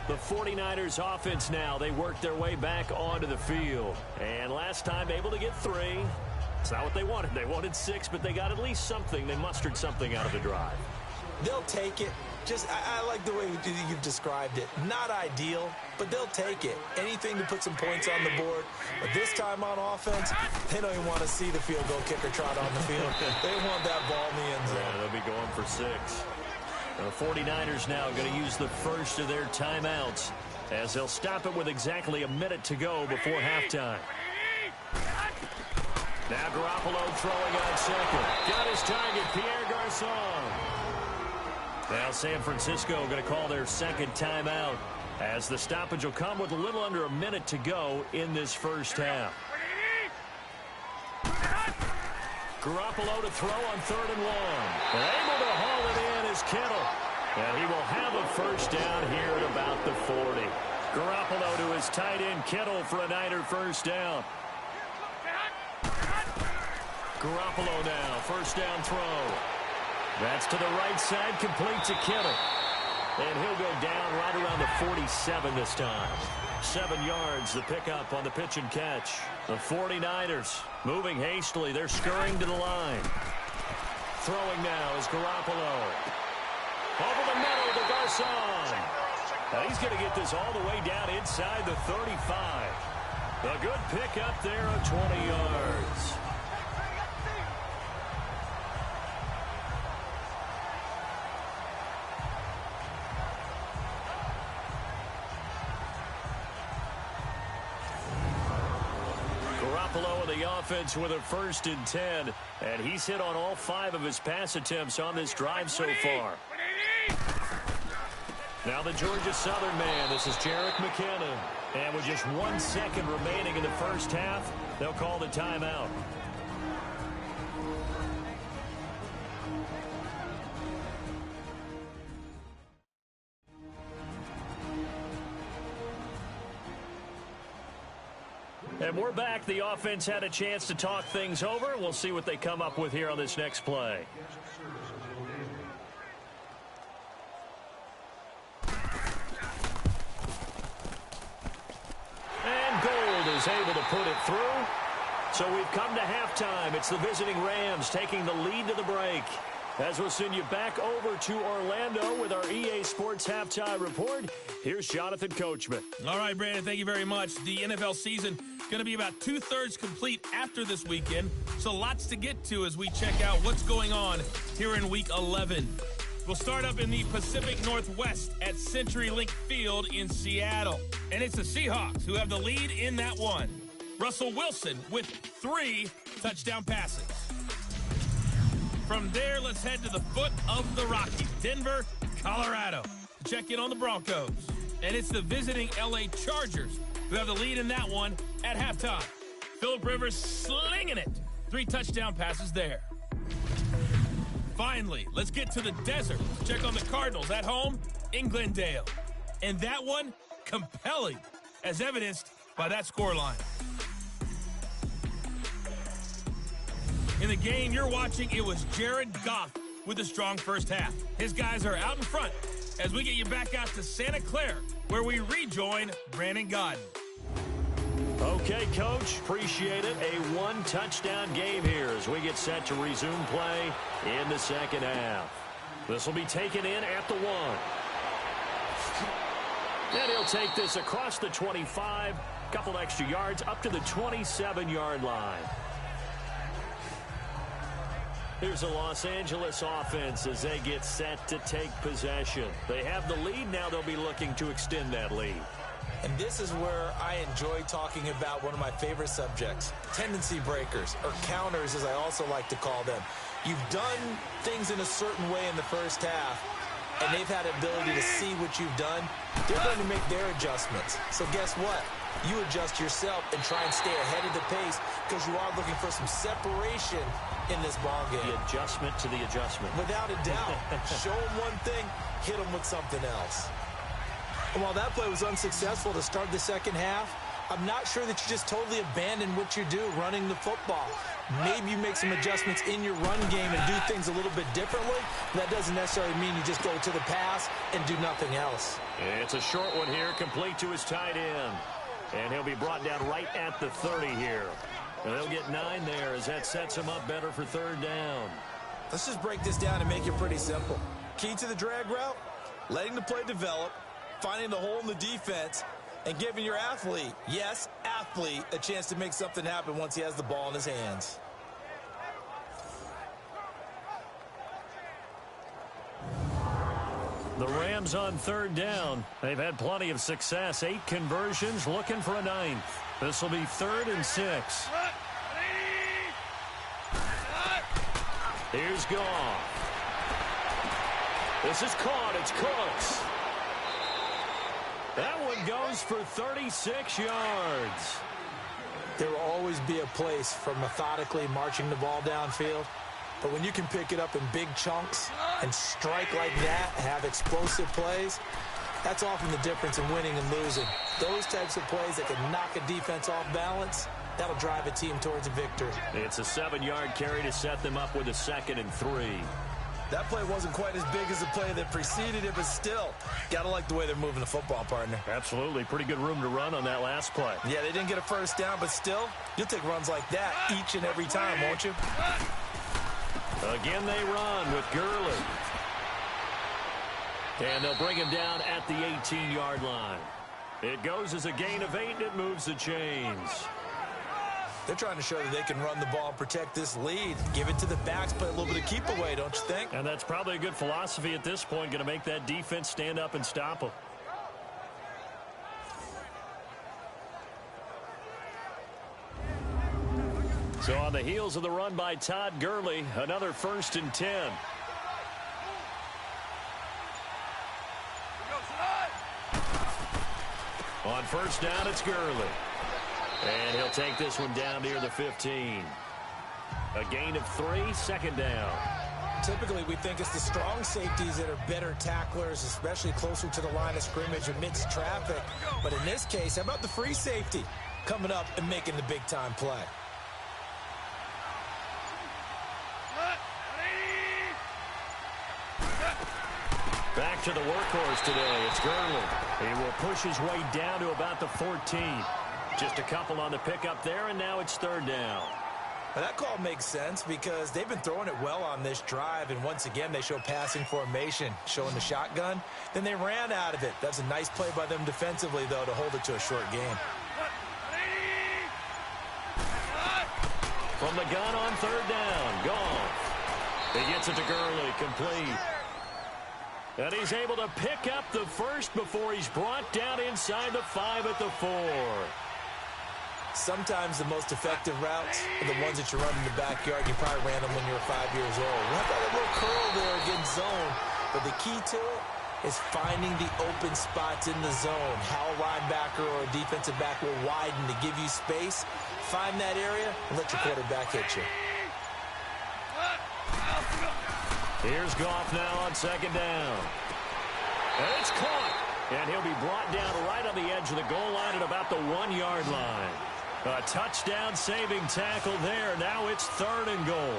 The 49ers offense now, they work their way back onto the field. And last time able to get 3. It's not what they wanted. They wanted 6, but they got at least something. They mustered something out of the drive. They'll take it. I like the way you've described it. Not ideal, but they'll take it. Anything to put some points on the board. But this time on offense, they don't even want to see the field goal kicker trot on the field. They want that ball in the end zone. Yeah, they'll be going for 6. And the 49ers now going to use the first of their timeouts as they'll stop it with exactly a minute to go before halftime. Now Garoppolo throwing on second. Got his target, Pierre Garçon. Now San Francisco going to call their second timeout as the stoppage will come with a little under a minute to go in this first half. Garoppolo to throw on 3rd and 1. Able to haul it in is Kittle. And he will have a first down here at about the 40. Garoppolo to his tight end Kittle for a Niner first down. Garoppolo now, first down throw. That's to the right side, complete to Kittle. And he'll go down right around the 47 this time. 7 yards, the pickup on the pitch and catch. The 49ers moving hastily. They're scurrying to the line. Throwing now is Garoppolo. Over the middle to Garçon. Now he's going to get this all the way down inside the 35. A good pickup there of 20 yards. Garoppolo in the offense with a 1st and 10. And he's hit on all 5 of his pass attempts on this drive so far. Now the Georgia Southern man. This is Jerick McKinnon. And with just 1 second remaining in the first half, they'll call the timeout. And we're back. The offense had a chance to talk things over. We'll see what they come up with here on this next play. And Gold is able to put it through. So we've come to halftime. It's the visiting Rams taking the lead to the break. As we'll send you back over to Orlando with our EA Sports Halftime Report, here's Jonathan Coachman. All right, Brandon, thank you very much. The NFL season going to be about 2/3 complete after this weekend, so lots to get to as we check out what's going on here in Week 11. We'll start up in the Pacific Northwest at CenturyLink Field in Seattle. And it's the Seahawks who have the lead in that one. Russell Wilson with 3 touchdown passes. From there, let's head to the foot of the Rockies, Denver, Colorado, to check in on the Broncos. And it's the visiting LA Chargers who have the lead in that one at halftime. Phillip Rivers slinging it. 3 touchdown passes there. Finally, let's get to the desert. Check on the Cardinals at home in Glendale. And that one, compelling, as evidenced by that scoreline. In the game you're watching, it was Jared Goff with a strong first half. His guys are out in front as we get you back out to Santa Clara, where we rejoin Brandon Gaudin. Okay, Coach, appreciate it. A 1-touchdown game here as we get set to resume play in the second half. This will be taken in at the 1. And he'll take this across the 25, couple extra yards up to the 27-yard line. Here's the Los Angeles offense as they get set to take possession. They have the lead. Now they'll be looking to extend that lead. And this is where I enjoy talking about one of my favorite subjects, tendency breakers, or counters as I also like to call them. You've done things in a certain way in the first half, and they've had the ability to see what you've done. They're going to make their adjustments. So guess what? You adjust yourself and try and stay ahead of the pace because you are looking for some separation in this ball game. The adjustment to the adjustment. Without a doubt. Show them one thing, hit them with something else. And while that play was unsuccessful to start the second half, I'm not sure that you just totally abandon what you do running the football. Maybe you make some adjustments in your run game and do things a little bit differently. That doesn't necessarily mean you just go to the pass and do nothing else. It's a short one here, complete to his tight end. And he'll be brought down right at the 30 here. And they'll get 9 there as that sets him up better for third down. Let's just break this down and make it pretty simple. Key to the drag route, letting the play develop, finding the hole in the defense, and giving your athlete, yes, athlete, a chance to make something happen once he has the ball in his hands. The Rams on third down. They've had plenty of success. 8 conversions, looking for a 9th. This will be 3rd and 6. Here's Goff. This is caught. It's Cooks. That one goes for 36 yards. There will always be a place for methodically marching the ball downfield. But when you can pick it up in big chunks and strike like that, have explosive plays, that's often the difference in winning and losing. Those types of plays that can knock a defense off balance, that'll drive a team towards a victory. It's a 7-yard carry to set them up with a 2nd and 3. That play wasn't quite as big as the play that preceded it, but still, gotta like the way they're moving the football, partner. Absolutely. Pretty good room to run on that last play. Yeah, they didn't get a first down, but still, you'll take runs like that each and every time, won't you? Again, they run with Gurley. And they'll bring him down at the 18-yard line. It goes as a gain of 8, and it moves the chains. They're trying to show that they can run the ball and protect this lead. Give it to the backs, play a little bit of keep away, don't you think? And that's probably a good philosophy at this point, going to make that defense stand up and stop them. So on the heels of the run by Todd Gurley, another 1st and 10. On first down, it's Gurley. And he'll take this one down near the 15. A gain of 3, 2nd down. Typically, we think it's the strong safeties that are better tacklers, especially closer to the line of scrimmage amidst traffic. But in this case, how about the free safety? coming up and making the big-time play. Back to the workhorse today. It's Gurley. He will push his way down to about the 14. Just a couple on the pickup there, and now it's third down. Now that call makes sense because they've been throwing it well on this drive, and once again they show passing formation, showing the shotgun. Then they ran out of it. That's a nice play by them defensively, though, to hold it to a short game. From the gun on third down, Goff. He gets it to Gurley, complete. And he's able to pick up the first before he's brought down inside the 5 at the 4. Sometimes the most effective routes are the ones that you run in the backyard. You probably ran them when you were 5 years old. How about a little curl there against zone? But the key to it is finding the open spots in the zone. How a linebacker or a defensive back will widen to give you space. Find that area and let your quarterback hit you. Here's Goff now on second down. And it's caught. And he'll be brought down right on the edge of the goal line at about the 1-yard line. A touchdown-saving tackle there. Now it's third and goal.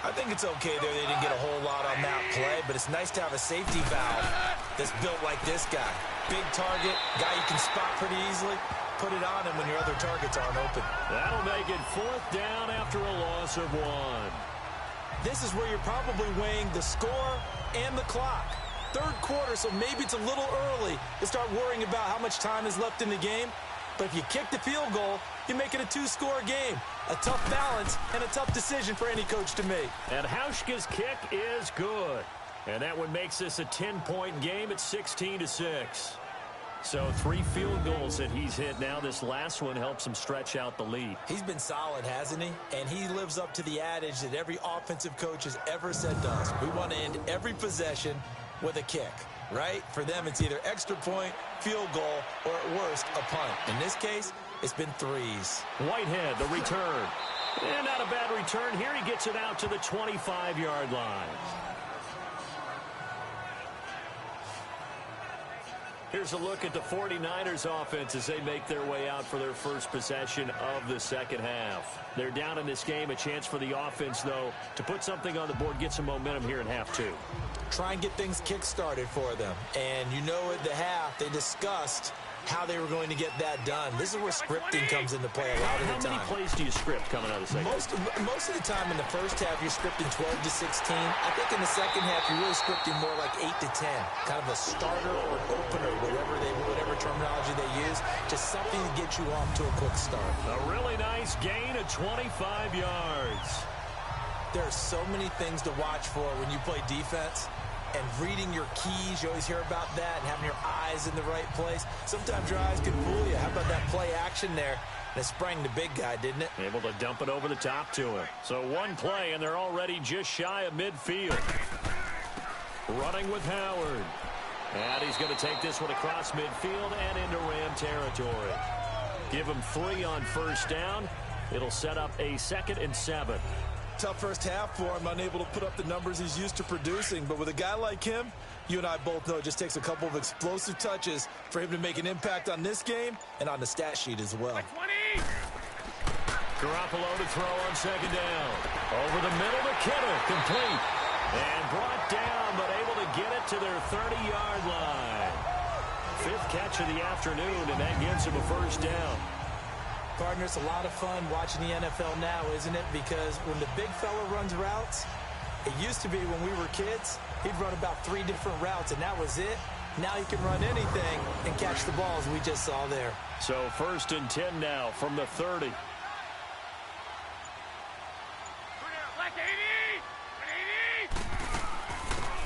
I think it's okay there. They didn't get a whole lot on that play, but it's nice to have a safety valve that's built like this guy. Big target, guy you can spot pretty easily. Put it on him when your other targets aren't open. That'll make it fourth down after a loss of 1. This is where you're probably weighing the score and the clock. Third quarter, so maybe it's a little early to start worrying about how much time is left in the game. But if you kick the field goal, you make it a 2-score game. A tough balance and a tough decision for any coach to make. And Hauschka's kick is good. And that one makes this a 10-point game at 16-6. So 3 field goals that he's hit now. This last one helps him stretch out the lead. He's been solid, hasn't he? And he lives up to the adage that every offensive coach has ever said to us. We want to end every possession with a kick, right? For them, it's either extra point, field goal, or at worst, a punt. In this case, it's been 3s. Whitehead, the return. And not a bad return here. He gets it out to the 25-yard line. Here's a look at the 49ers offense as they make their way out for their first possession of the second half. They're down in this game. A chance for the offense, though, to put something on the board, get some momentum here in half 2. Try and get things kick-started for them. And you know at the half, they discussed how they were going to get that done. This is where scripting comes into play a lot of the time. How many plays do you script coming out of the second? Most of the time in the first half, you're scripting 12 to 16. I think in the second half, you're really scripting more like 8 to 10. Kind of a starter or an opener, whatever terminology they use. Just something to get you off to a quick start. A really nice gain of 25 yards. There are so many things to watch for when you play defense. And reading your keys, you always hear about that, and having your eyes in the right place. Sometimes your eyes can fool you. How about that play action there? And it sprang the big guy, didn't it? Able to dump it over the top to him. So one play, and they're already just shy of midfield. Running with Howard. And he's going to take this one across midfield and into Ram territory. Give him 3 on first down. It'll set up a 2nd and 7. Tough first half for him, unable to put up the numbers he's used to producing. But with a guy like him, you and I both know it just takes a couple of explosive touches for him to make an impact on this game and on the stat sheet as well. Garoppolo to throw on second down. Over the middle to Kittle, complete. And brought down, but able to get it to their 30-yard line. 5th catch of the afternoon, and that gets him a first down. Partner, it's a lot of fun watching the NFL now, isn't it? Because when the big fella runs routes, it used to be when we were kids, he'd run about 3 different routes, and that was it. Now he can run anything and catch the balls we just saw there. So 1st and 10 now from the 30.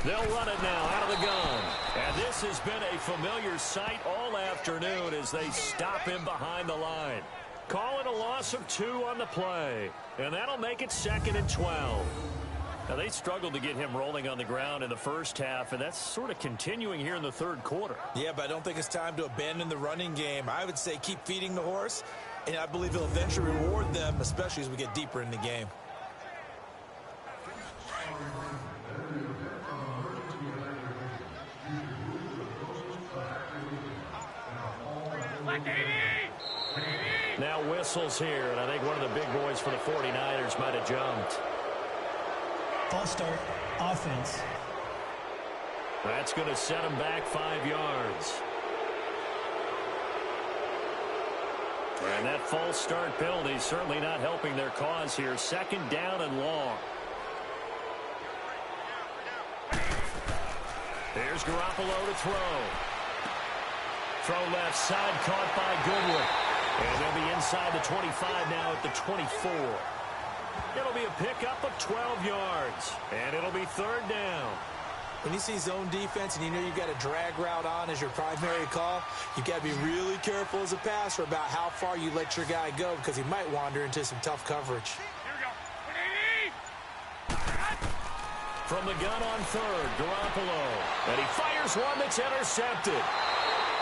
They'll run it now out of the gun. And this has been a familiar sight all afternoon as they stop him behind the line. Calling a loss of 2 on the play. And that'll make it 2nd and 12. Now, they struggled to get him rolling on the ground in the first half, and that's sort of continuing here in the third quarter. Yeah, but I don't think it's time to abandon the running game. I would say keep feeding the horse, and I believe he'll eventually reward them, especially as we get deeper in the game. Now whistles here, and I think one of the big boys for the 49ers might have jumped. False start, offense. That's going to set him back 5 yards. And that false start penalty is certainly not helping their cause here. 2nd down and long. Here's Garoppolo to throw. Throw left side, caught by Goodwin. And they'll be inside the 25 now at the 24. It'll be a pickup of 12 yards. And it'll be 3rd down. When you see zone defense and you know you've got a drag route on as your primary call, you've got to be really careful as a passer about how far you let your guy go because he might wander into some tough coverage. From the gun on 3rd, Garoppolo. And he fires one that's intercepted.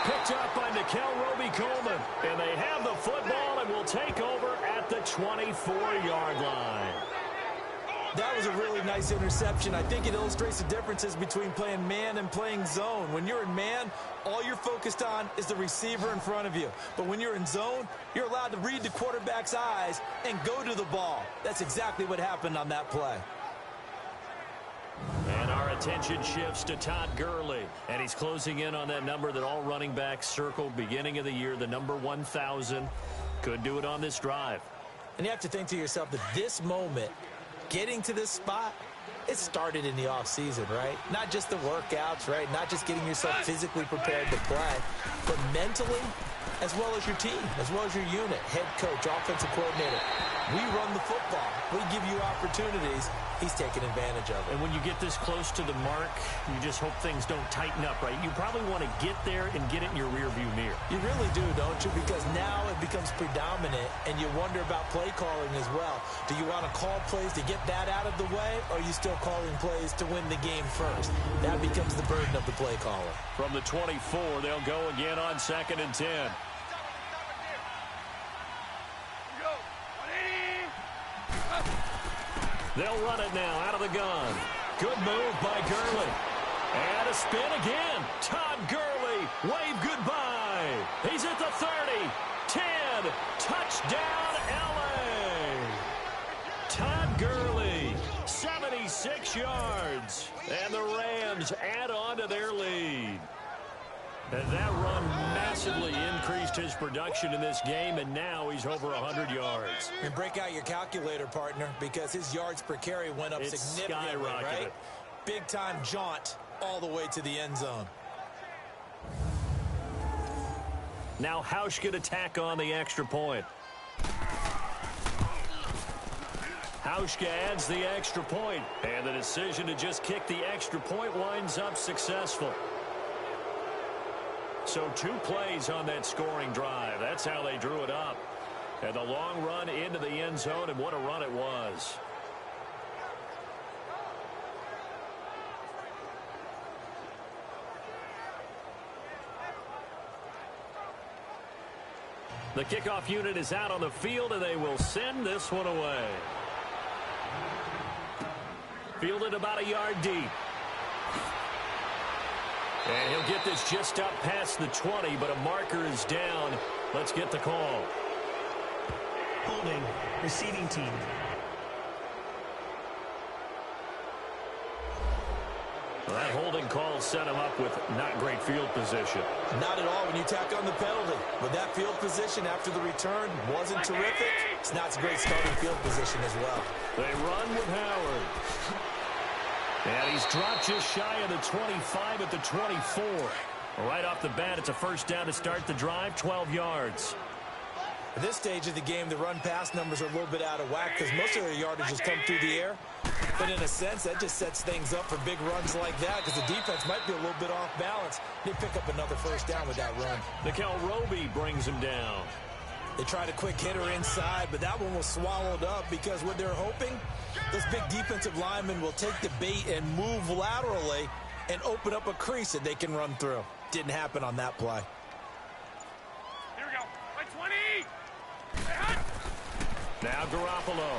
Picked up by Nickel Roby-Coleman. And they have the football and will take over at the 24-yard line. That was a really nice interception. I think it illustrates the differences between playing man and playing zone. When you're in man, all you're focused on is the receiver in front of you. But when you're in zone, you're allowed to read the quarterback's eyes and go to the ball. That's exactly what happened on that play. And our attention shifts to Todd Gurley. And he's closing in on that number that all running backs circled beginning of the year, the number 1,000. Could do it on this drive. And you have to think to yourself that this moment, getting to this spot, it started in the offseason, right? Not just the workouts, right? Not just getting yourself physically prepared to play, but mentally, as well as your team, as well as your unit, head coach, offensive coordinator. We run the football. We give you opportunities. He's taking advantage of it. And when you get this close to the mark, you just hope things don't tighten up, right? You probably want to get there and get it in your rearview mirror. You really do, don't you? Because now it becomes predominant, and you wonder about play calling as well. Do you want to call plays to get that out of the way, or are you still calling plays to win the game first? That becomes the burden of the play caller. From the 24, they'll go again on 2nd and 10. They'll run it now out of the gun. Good move by Gurley. And a spin again. Todd Gurley, wave goodbye. He's at the 30, 10, touchdown LA. Todd Gurley, 76 yards. And the Rams add on to their lead. And that run massively increased his production in this game, and now he's over 100 yards. And break out your calculator, partner, because his yards per carry went up significantly, right? Big-time jaunt all the way to the end zone. Now Hauschka to tack on the extra point. Hauschka adds the extra point, and the decision to just kick the extra point winds up successful. So 2 plays on that scoring drive. That's how they drew it up. And the long run into the end zone, and what a run it was. The kickoff unit is out on the field, and they will send this one away. Fielded about a yard deep. And he'll get this just up past the 20, but a marker is down. Let's get the call. Holding, receiving team. Well, that holding call set him up with not great field position. Not at all when you tack on the penalty. But that field position after the return wasn't terrific. It's not a great starting field position as well. They run with Howard. And he's dropped just shy of the 25 at the 24. Right off the bat, it's a first down to start the drive, 12 yards. At this stage of the game, the run-pass numbers are a little bit out of whack because most of their yardage has come through the air. But in a sense, that just sets things up for big runs like that because the defense might be a little bit off balance. They pick up another first down with that run. Nickel Roby brings him down. They tried a quick hitter inside, but that one was swallowed up because what they're hoping, those big defensive linemen will take the bait and move laterally and open up a crease that they can run through. Didn't happen on that play. Here we go. By 20. Now Garoppolo.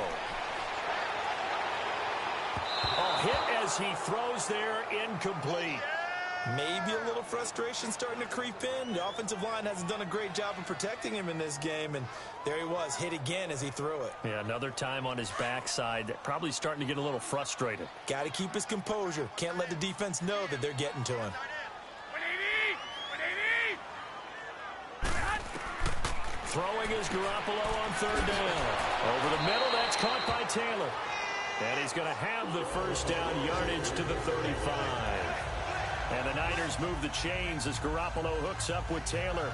A hit as he throws there, incomplete. Maybe a little frustration starting to creep in. The offensive line hasn't done a great job of protecting him in this game, and there he was, hit again as he threw it. Yeah, another time on his backside, probably starting to get a little frustrated. Got to keep his composure. Can't let the defense know that they're getting to him. Throwing is Garoppolo on third down. Over the middle, that's caught by Taylor. And he's going to have the first down, yardage to the 35. And the Niners move the chains as Garoppolo hooks up with Taylor.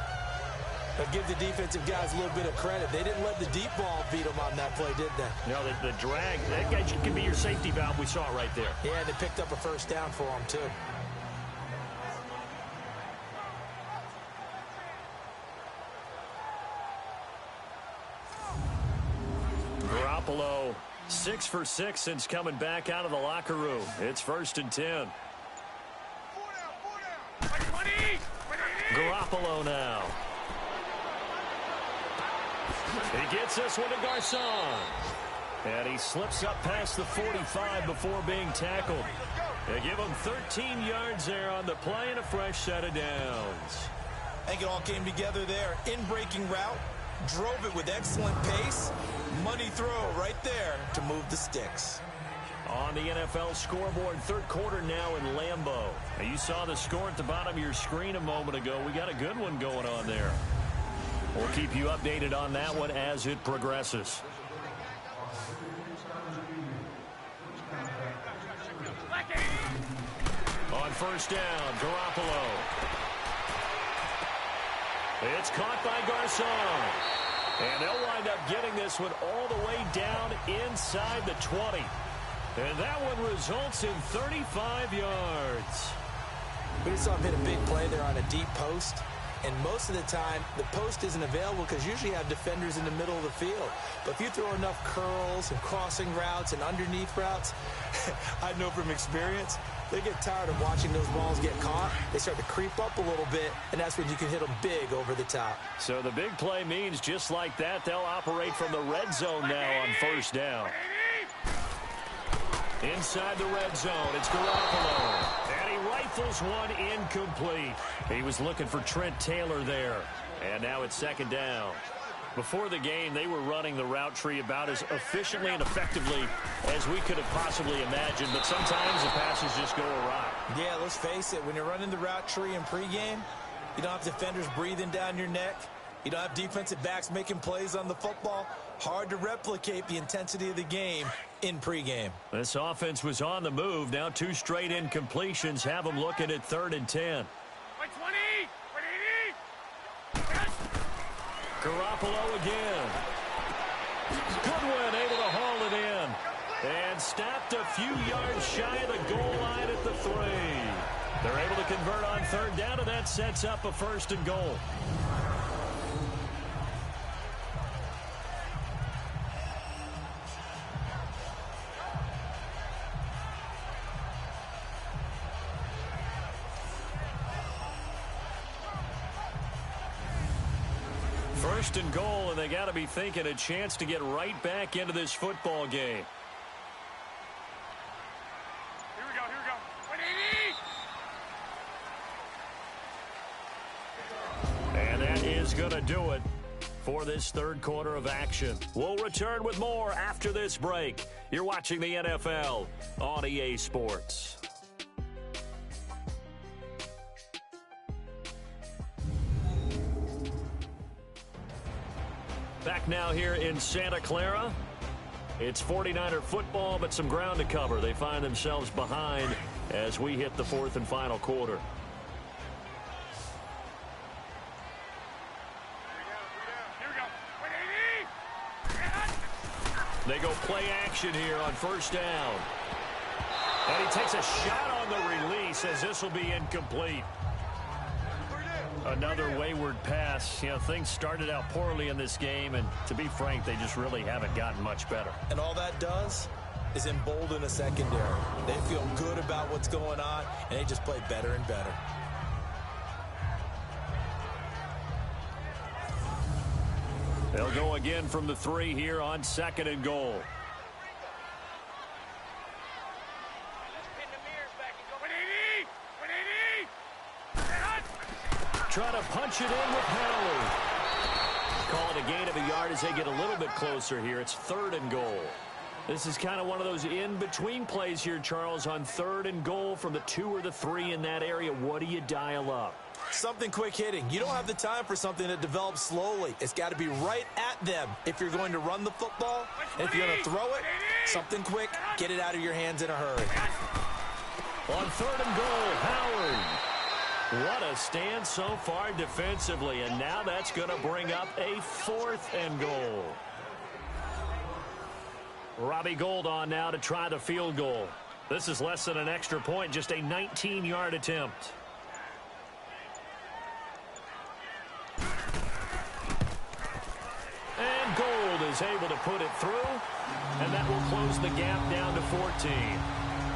But give the defensive guys a little bit of credit. They didn't let the deep ball beat them on that play, did they? No, the drag, that guy can be your safety valve. We saw it right there. Yeah, they picked up a first down for him, too. Garoppolo, 6 for 6 since coming back out of the locker room. It's 1st and 10. Garoppolo now. He gets this one to Garcon. And he slips up past the 45 before being tackled. They give him 13 yards there on the play and a fresh set of downs. I think it all came together there. In-breaking route, drove it with excellent pace. Money throw right there to move the sticks. On the NFL scoreboard, third quarter now in Lambeau. Now you saw the score at the bottom of your screen a moment ago. We got a good one going on there. We'll keep you updated on that one as it progresses. On first down, Garoppolo. It's caught by Garcon. And they'll wind up getting this one all the way down inside the 20. And that one results in 35 yards. We just saw him hit a big play there on a deep post. And most of the time, the post isn't available because usually you have defenders in the middle of the field. But if you throw enough curls and crossing routes and underneath routes, I know from experience, they get tired of watching those balls get caught. They start to creep up a little bit, and that's when you can hit them big over the top. So the big play means just like that, they'll operate from the red zone now on first down. Inside the red zone, it's Garoppolo. And he rifles one incomplete. He was looking for Trent Taylor there. And now it's second down. Before the game, they were running the route tree about as efficiently and effectively as we could have possibly imagined. But sometimes the passes just go awry. Yeah, let's face it. When you're running the route tree in pregame, you don't have defenders breathing down your neck. You don't have defensive backs making plays on the football. Hard to replicate the intensity of the game in pregame. This offense was on the move. Now 2 straight incompletions have them looking at 3rd and 10. Garoppolo again. Goodwin able to haul it in. And stopped a few yards shy of the goal line at the 3. They're able to convert on 3rd down, and that sets up a 1st and goal. First and goal, and they got to be thinking a chance to get right back into this football game. Here we go. And that is going to do it for this third quarter of action. We'll return with more after this break. You're watching the NFL on EA Sports. Back now here in Santa Clara. It's 49er football, but some ground to cover. They find themselves behind as we hit the 4th and final quarter. They go play action here on first down. And he takes a shot on the release as this will be incomplete. Another wayward pass. You know, things started out poorly in this game, and to be frank, they just really haven't gotten much better. And all that does is embolden a secondary. They feel good about what's going on, and they just play better and better. They'll go again from the 3 here on 2nd and goal. trying to punch it in with Howard. Call it a gain of a yard as they get a little bit closer here. It's 3rd and goal. This is kind of one of those in-between plays here, Charles, on 3rd and goal from the 2 or the 3 in that area. What do you dial up? Something quick hitting. You don't have the time for something that develops slowly. It's got to be right at them if you're going to run the football. And if you're going to throw it, something quick, get it out of your hands in a hurry. On 3rd and goal, Howard. What a stand so far defensively, and now that's going to bring up a 4th and goal. Robbie Gould on now to try the field goal. This is less than an extra point, just a 19-yard attempt. And Gould is able to put it through, and that will close the gap down to 14.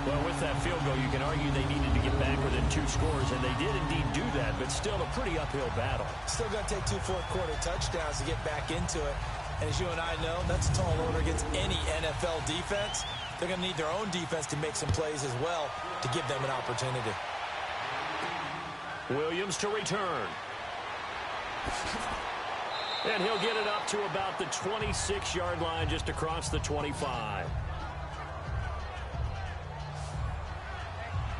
Well, with that field goal, you can argue they needed to get back within 2 scores, and they did indeed do that, but still a pretty uphill battle. Still going to take 2 fourth-quarter touchdowns to get back into it. And as you and I know, that's a tall order against any NFL defense. They're going to need their own defense to make some plays as well to give them an opportunity. Williams to return. And he'll get it up to about the 26-yard line just across the 25.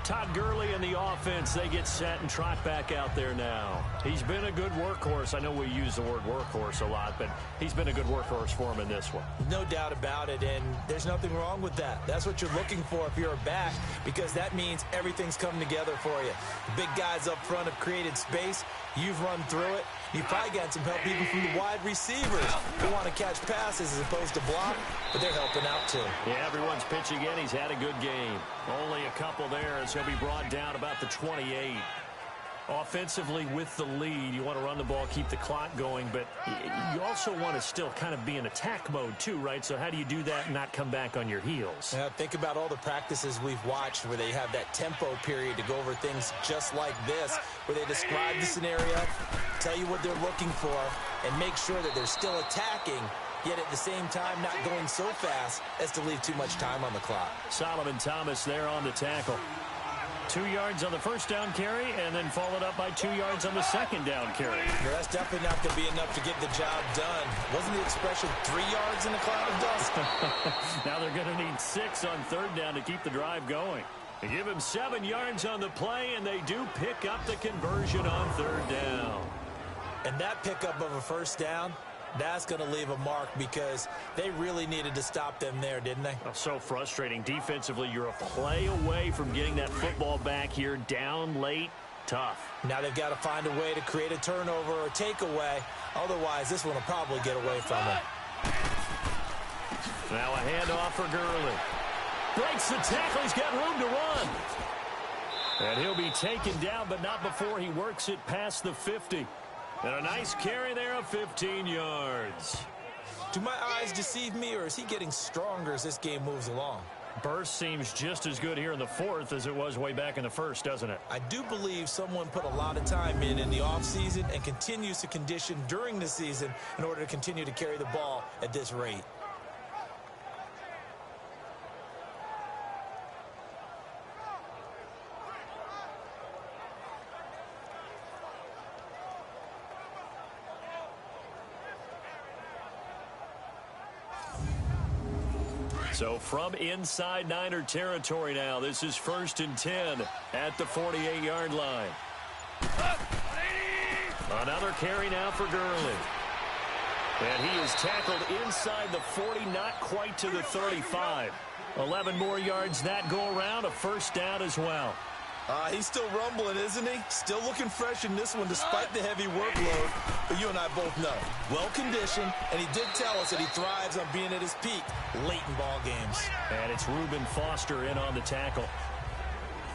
Todd Gurley and the offense, they get set and trot back out there now. He's been a good workhorse. I know we use the word workhorse a lot, but he's been a good workhorse for him in this one. No doubt about it, and there's nothing wrong with that. That's what you're looking for if you're a back, because that means everything's coming together for you. The big guys up front have created space. You've run through it. You've probably gotten some help even from the wide receivers who want to catch passes as opposed to block, but they're helping out too. Yeah, everyone's pitching in. He's had a good game. Only a couple there as he'll be brought down about the 28. Offensively with the lead, you want to run the ball, keep the clock going, but you also want to still kind of be in attack mode too, right? So how do you do that and not come back on your heels? Yeah, think about all the practices we've watched where they have that tempo period to go over things just like this, where they describe the scenario, tell you what they're looking for, and make sure that they're still attacking, yet at the same time not going so fast as to leave too much time on the clock. Solomon Thomas there on the tackle. 2 yards on the first down carry, and then followed up by 2 yards on the second down carry. Yeah, that's definitely not going to be enough to get the job done. Wasn't the expression 3 yards in a cloud of dust? Now they're going to need 6 on 3rd down to keep the drive going. They give him 7 yards on the play, and they do pick up the conversion on 3rd down. And that pickup of a first down, that's going to leave a mark because they really needed to stop them there, didn't they? Oh, so frustrating. Defensively, you're a play away from getting that football back here. Down late, tough. Now they've got to find a way to create a turnover or takeaway. Otherwise, this one will probably get away from them. Now a handoff for Gurley. Breaks the tackle. He's got room to run. And he'll be taken down, but not before he works it past the 50. And a nice carry there of 15 yards. Do my eyes deceive me, or is he getting stronger as this game moves along? Burst seems just as good here in the 4th as it was way back in the 1st, doesn't it? I do believe someone put a lot of time in the offseason and continues to condition during the season in order to continue to carry the ball at this rate. So from inside Niner territory now, this is 1st and 10 at the 48-yard line. Another carry now for Gurley. And he is tackled inside the 40, not quite to the 35. 11 more yards that go around, a first down as well. He's still rumbling, isn't he? Still looking fresh in this one despite the heavy workload. But you and I both know, well-conditioned, and he did tell us that he thrives on being at his peak late in ball games. And it's Reuben Foster in on the tackle.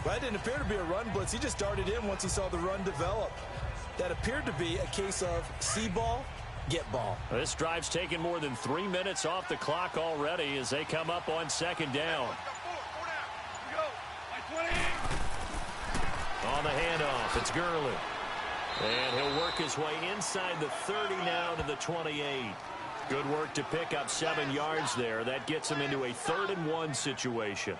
Well, that didn't appear to be a run blitz. He just darted in once he saw the run develop. That appeared to be a case of see ball, get ball. This drive's taken more than 3 minutes off the clock already as they come up on 2nd down. On the handoff, it's Gurley. And he'll work his way inside the 30 now to the 28. Good work to pick up 7 yards there. That gets him into a 3rd and 1 situation.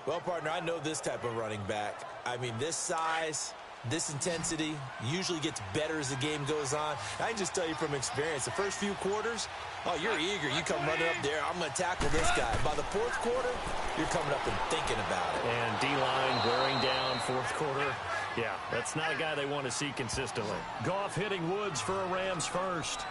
Well, partner, I know this type of running back. I mean, this size, This intensity usually gets better as the game goes on. I can just tell you from experience, the first few quarters, oh, you're eager. You come running up there, I'm going to tackle this guy. By the fourth quarter, you're coming up and thinking about it. And D-line wearing down fourth quarter. Yeah, that's not a guy they want to see consistently. Goff hitting Woods for a Rams first.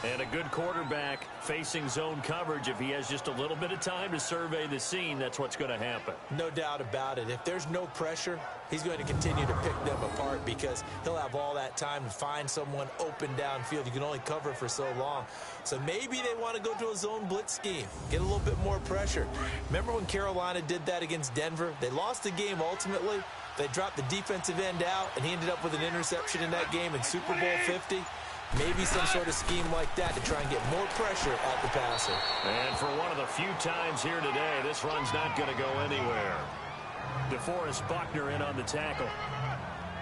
And a good quarterback facing zone coverage. If he has just a little bit of time to survey the scene, that's what's going to happen. No doubt about it. If there's no pressure, he's going to continue to pick them apart because he'll have all that time to find someone open downfield. You can only cover for so long. So maybe they want to go to a zone blitz scheme, get a little bit more pressure. Remember when Carolina did that against Denver? They lost the game ultimately. They dropped the defensive end out, and he ended up with an interception in that game in Super Bowl 50. Maybe some sort of scheme like that to try and get more pressure at the passer. And for one of the few times here today, this run's not going to go anywhere. DeForest Buckner in on the tackle.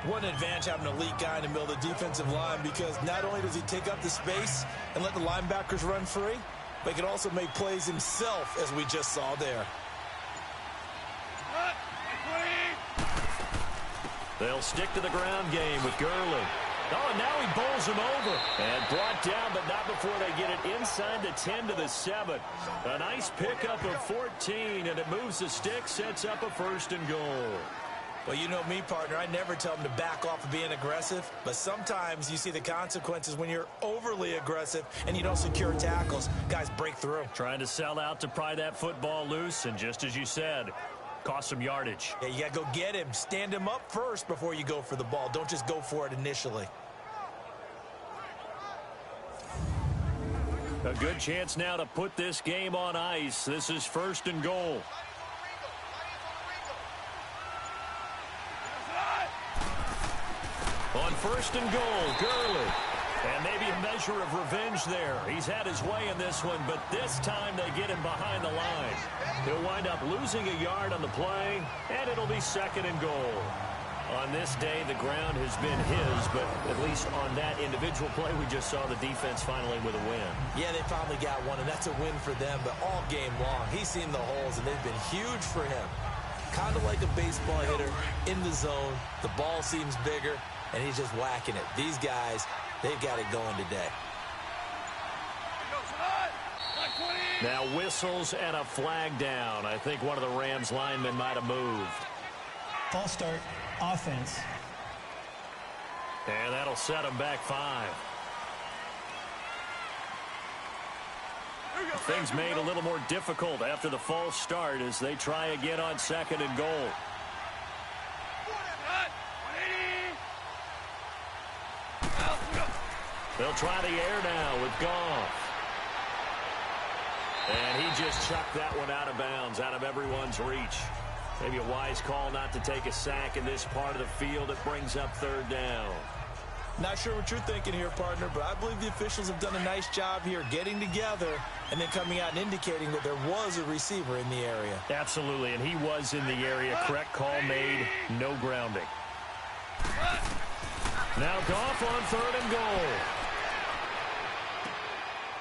What an advantage having an elite guy in the middle of the defensive line, because not only does he take up the space and let the linebackers run free, but he can also make plays himself, as we just saw there. They'll stick to the ground game with Gurley. Oh, and now he bowls him over. And brought down, but not before they get it inside the 10 to the 7. A nice pickup of 14, and it moves the stick, sets up a 1st and goal. Well, you know me, partner. I never tell them to back off of being aggressive, but sometimes you see the consequences when you're overly aggressive and you don't secure tackles. Guys break through. Trying to sell out to pry that football loose, and just as you said, cost some yardage. Yeah, you got to go get him. Stand him up first before you go for the ball. Don't just go for it initially. A good chance now to put this game on ice. This is 1st and goal. On 1st and goal, Gurley. And maybe a measure of revenge there. He's had his way in this one, but this time they get him behind the line. He'll wind up losing a yard on the play, and it'll be 2nd and goal. On this day, the ground has been his, but at least on that individual play, we just saw the defense finally with a win. Yeah, they finally got one, and that's a win for them, but all game long, he's seen the holes, and they've been huge for him. Kind of like a baseball hitter in the zone. The ball seems bigger, and he's just whacking it. These guys, they've got it going today. Now whistles and a flag down. I think one of the Rams linemen might have moved. False start, offense. And that'll set them back 5. Things made a little more difficult after the false start as they try again on 2nd and goal. They'll try the air now with Goff. And he just chucked that one out of bounds, out of everyone's reach. Maybe a wise call not to take a sack in this part of the field. It brings up 3rd down. Not sure what you're thinking here, partner, but I believe the officials have done a nice job here getting together and then coming out and indicating that there was a receiver in the area. Absolutely, and he was in the area. Correct call made, no grounding. Now Goff on 3rd and goal.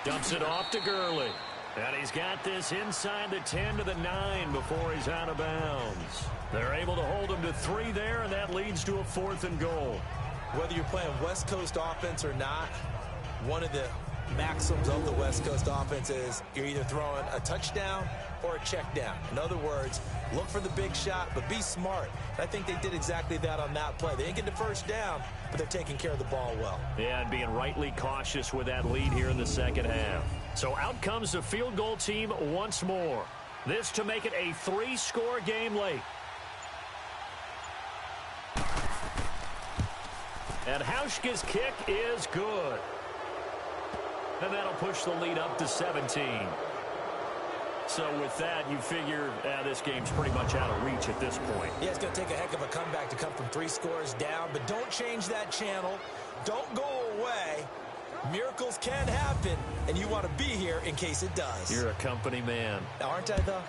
Dumps it off to Gurley. And he's got this inside the 10 to the 9 before he's out of bounds. They're able to hold him to 3 there, and that leads to a 4th and goal. Whether you're playing West Coast offense or not, one of the maxims of the West Coast offense is you're either throwing a touchdown or a check down. In other words, look for the big shot, but be smart. And I think they did exactly that on that play. They didn't get the first down, but they're taking care of the ball well. Yeah, and being rightly cautious with that lead here in the 2nd half. So out comes the field goal team once more. This to make it a 3-score game late. And Hauschka's kick is good. And that'll push the lead up to 17. So with that, you figure this game's pretty much out of reach at this point. Yeah, it's going to take a heck of a comeback to come from 3 scores down, but don't change that channel. Don't go away. Miracles can happen, and you want to be here in case it does. You're a company man. Aren't I, though?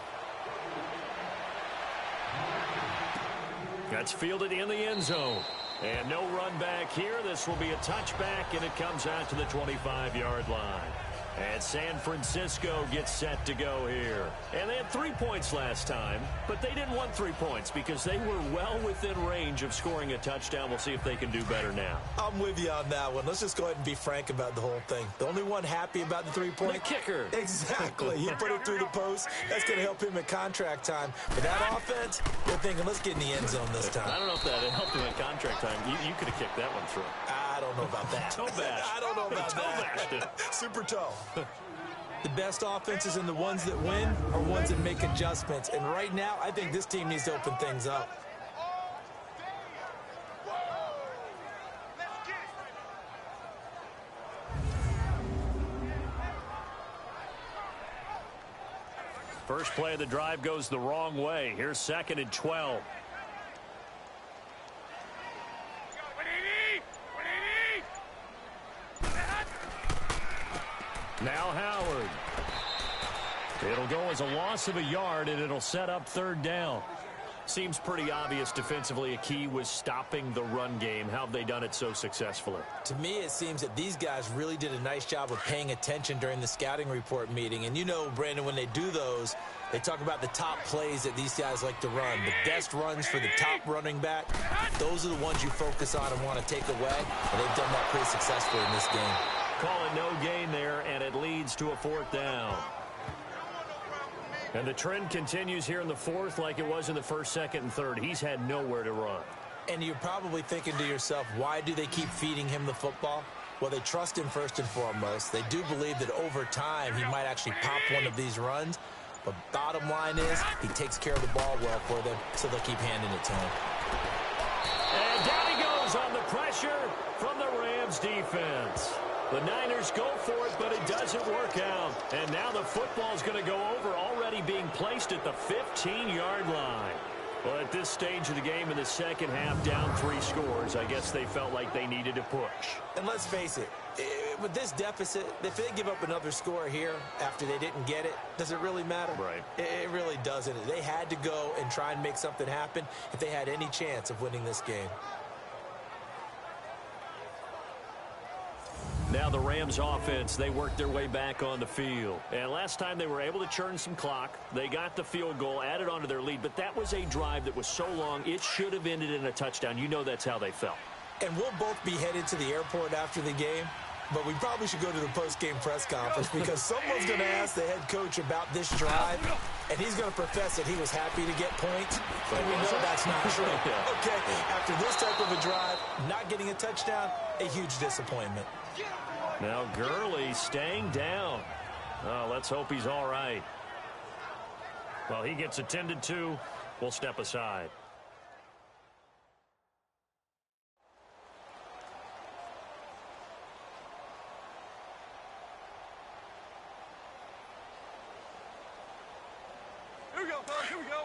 That's fielded in the end zone. And no run back here. This will be a touchback, and it comes out to the 25-yard line. And San Francisco gets set to go here. And they had 3 points last time, but they didn't want 3 points because they were well within range of scoring a touchdown. We'll see if they can do better now. I'm with you on that one. Let's just go ahead and be frank about the whole thing. The only one happy about the 3-point? The kicker. Exactly. He put it through the post. That's going to help him at contract time. But that offense, they're thinking, let's get in the end zone this time. I don't know if that helped him at contract time. You could have kicked that one through. I don't know about that. Toe bash. I don't know about that. Super toe. The best offenses and the ones that win are ones that make adjustments. And right now, I think this team needs to open things up. First play of the drive goes the wrong way. Here's 2nd and 12. Now Howard. It'll go as a loss of a yard, and it'll set up 3rd down. Seems pretty obvious defensively a key was stopping the run game. How have they done it so successfully? To me, it seems that these guys really did a nice job of paying attention during the scouting report meeting. And you know, Brandon, when they do those, they talk about the top plays that these guys like to run. The best runs for the top running back, those are the ones you focus on and want to take away. And they've done that pretty successfully in this game. Call it no gain there, and it leads to a 4th down. And the trend continues here in the 4th like it was in the 1st, 2nd, and 3rd. He's had nowhere to run. And you're probably thinking to yourself, why do they keep feeding him the football? Well, they trust him first and foremost. They do believe that over time he might actually pop one of these runs. But bottom line is he takes care of the ball well for them, so they'll keep handing it to him. And down he goes on the pressure from the Rams defense. The Niners go for it, but it doesn't work out. And now the football's going to go over, already being placed at the 15-yard line. Well, at this stage of the game in the second half, down 3 scores, I guess they felt like they needed to push. And let's face it, with this deficit, if they give up another score here after they didn't get it, does it really matter? Right. It really doesn't. They had to go and try and make something happen if they had any chance of winning this game. Now the Rams offense, they worked their way back on the field. And last time they were able to churn some clock. They got the field goal, added on to their lead. But that was a drive that was so long, it should have ended in a touchdown. You know that's how they felt. And we'll both be headed to the airport after the game. But we probably should go to the post-game press conference because someone's going to ask the head coach about this drive, and he's going to profess that he was happy to get points, and we know that's not true. Okay, after this type of a drive, not getting a touchdown, a huge disappointment. Now Gurley staying down. Oh, let's hope he's all right. Well, he gets attended to. We'll step aside. Here we go, fellas. Here we go.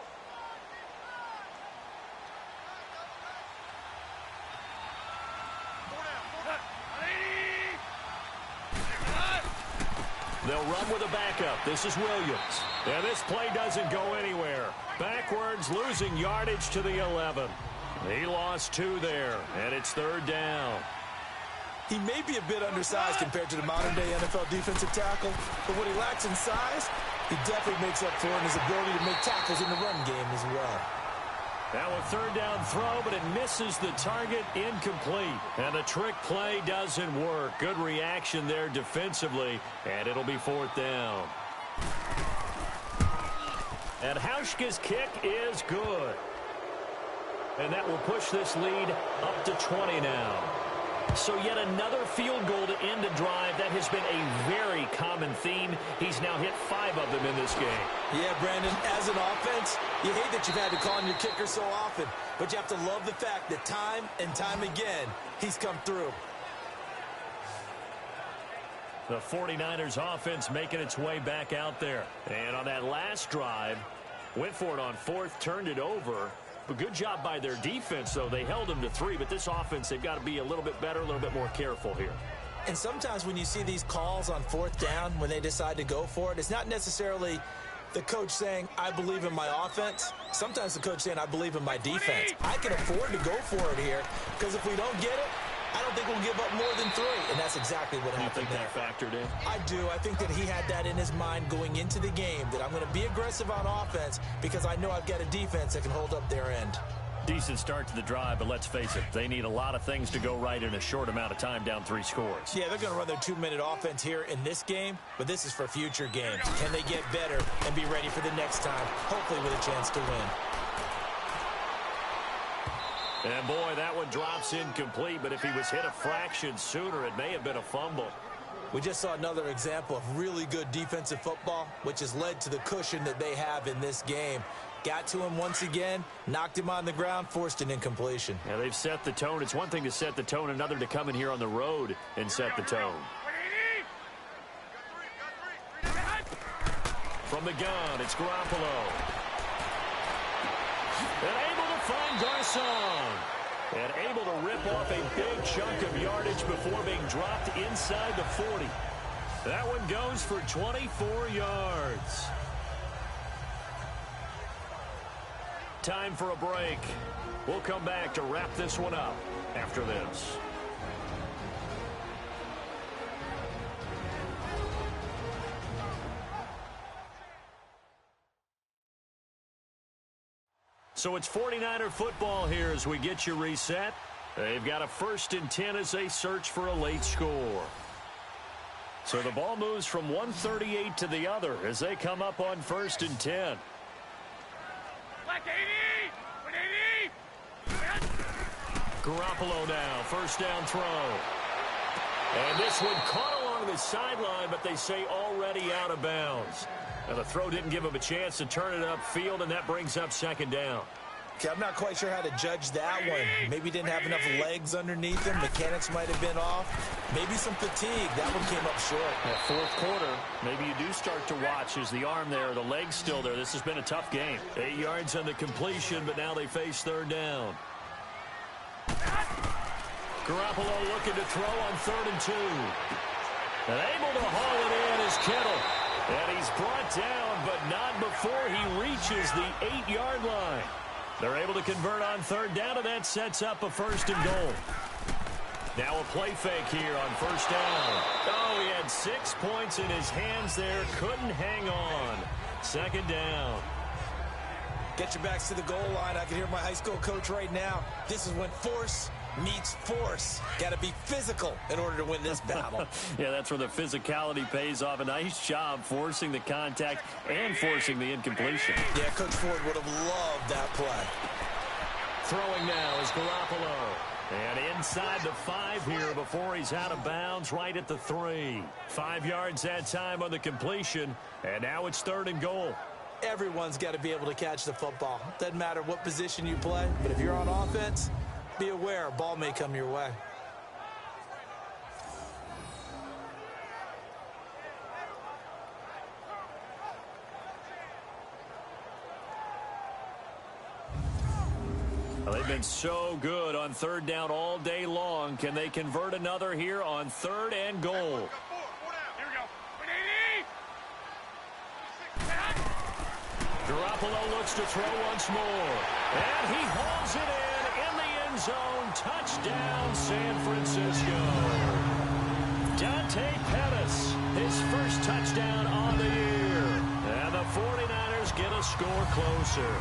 They'll run with a backup. This is Williams. And this play doesn't go anywhere. Backwards, losing yardage to the 11. He lost 2 there, and it's 3rd down. He may be a bit undersized compared to the modern-day NFL defensive tackle, but what he lacks in size, he definitely makes up for in his ability to make tackles in the run game as well. Now a 3rd down throw, but it misses the target, incomplete. And the trick play doesn't work. Good reaction there defensively, and it'll be 4th down. And Hauschka's kick is good. And that will push this lead up to 20 now. So yet another field goal to end a drive. That has been a very common theme. He's now hit 5 of them in this game. Yeah, Brandon, as an offense, you hate that you've had to call on your kicker so often, but you have to love the fact that time and time again, he's come through. The 49ers offense making its way back out there. And on that last drive, went for it on 4th, turned it over. But good job by their defense, though. They held them to 3, but this offense, they've got to be a little bit better, a little bit more careful here. And sometimes when you see these calls on 4th down, when they decide to go for it, it's not necessarily the coach saying, I believe in my offense. Sometimes the coach saying, I believe in my defense. I can afford to go for it here because if we don't get it, I don't think we'll give up more than 3, and that's exactly what happened there. You think that factored in? I do. I think that he had that in his mind going into the game, that I'm going to be aggressive on offense because I know I've got a defense that can hold up their end. Decent start to the drive, but let's face it, they need a lot of things to go right in a short amount of time, down 3 scores. Yeah, they're going to run their 2-minute offense here in this game, but this is for future games. Can they get better and be ready for the next time, hopefully with a chance to win? And boy, that one drops incomplete, but if he was hit a fraction sooner, it may have been a fumble. We just saw another example of really good defensive football, which has led to the cushion that they have in this game. Got to him once again, knocked him on the ground, forced an incompletion. Yeah, they've set the tone. It's one thing to set the tone, another to come in here on the road and set the tone. From the gun, it's Garoppolo. And able to find Garcon. And able to rip off a big chunk of yardage before being dropped inside the 40. That one goes for 24 yards. Time for a break. We'll come back to wrap this one up after this. So it's 49er football here as we get you reset. They've got a 1st and 10 as they search for a late score. So the ball moves from 138 to the other as they come up on 1st and 10. Garoppolo now, 1st down throw. And this one caught along the sideline, but they say already out of bounds. Now the throw didn't give him a chance to turn it upfield, and that brings up 2nd down. Okay, I'm not quite sure how to judge that one. Maybe didn't have enough legs underneath him. Mechanics might have been off. Maybe some fatigue. That one came up short. That 4th quarter, maybe you do start to watch. Is the arm there, the leg's still there? This has been a tough game. 8 yards on the completion, but now they face 3rd down. Garoppolo looking to throw on 3rd and 2. And able to haul it in is Kittle. And he's brought down, but not before he reaches the 8-yard line. They're able to convert on 3rd down, and that sets up a 1st and goal. Now a play fake here on 1st down. Oh, he had 6 points in his hands there. Couldn't hang on. 2nd down. Get your backs to the goal line. I can hear my high school coach right now. This is when force meets force. Got to be physical in order to win this battle. Yeah, that's where the physicality pays off. A nice job forcing the contact and forcing the incompletion. Yeah, Coach Ford would have loved that play. Throwing now is Garoppolo. And inside the 5 here before he's out of bounds, right at the 3. 5 yards that time on the completion. And now it's 3rd and goal. Everyone's got to be able to catch the football. Doesn't matter what position you play, but if you're on offense, be aware a ball may come your way. Well, they've been so good on 3rd down all day long. Can they convert another here on 3rd and goal? Garoppolo looks to throw once more. And he hauls it in the end zone. Touchdown, San Francisco. Dante Pettis, his 1st touchdown on the year. And the 49ers get a score closer.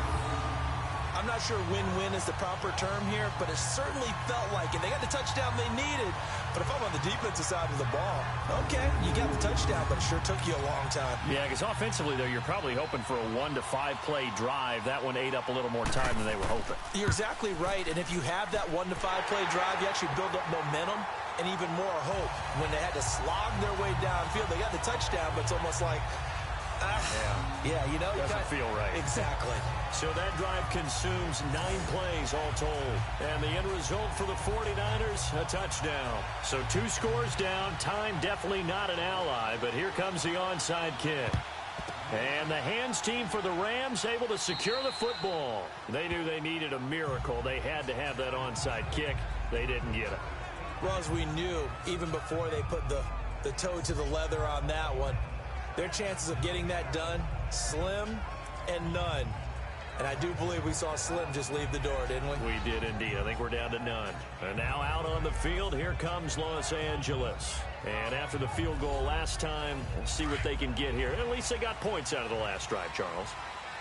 I'm not sure win-win is the proper term here, but it certainly felt like it. They got the touchdown they needed, but if I'm on the defensive side of the ball, okay, you got the touchdown, but it sure took you a long time. Yeah, because offensively, though, you're probably hoping for a 1 to 5 play drive. That one ate up a little more time than they were hoping. You're exactly right, and if you have that 1 to 5 play drive, you actually build up momentum and even more hope. When they had to slog their way downfield, they got the touchdown, but it's almost like, yeah, you know, doesn't feel right. Exactly. So that drive consumes 9 plays all told. And the end result for the 49ers, a touchdown. So 2 scores down. Time definitely not an ally, but here comes the onside kick. And the hands team for the Rams able to secure the football. They knew they needed a miracle. They had to have that onside kick. They didn't get it. Well, as we knew, even before they put the toe to the leather on that one, their chances of getting that done, slim and none. And I do believe we saw Slim just leave the door, didn't we? We did indeed. I think we're down to none. And now out on the field, here comes Los Angeles. And after the field goal last time, let's see what they can get here. At least they got points out of the last drive, Charles.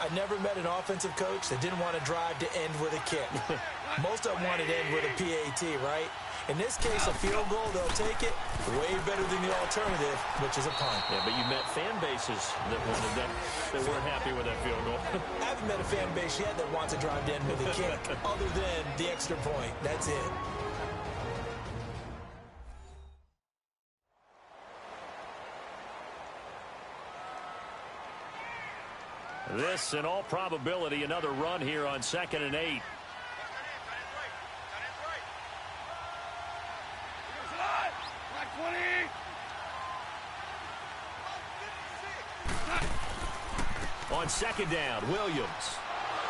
I never met an offensive coach that didn't want to drive to end with a kick. Most of them wanted to end with a PAT, right? In this case, a field goal, they'll take it way better than the alternative, which is a punt. Yeah, but you met fan bases that wanted that, that weren't happy with that field goal. I haven't met a fan base yet that wants to drive to end with a kick, other than the extra point. That's it. This, in all probability, another run here on 2nd and 8. On 2nd down, Williams.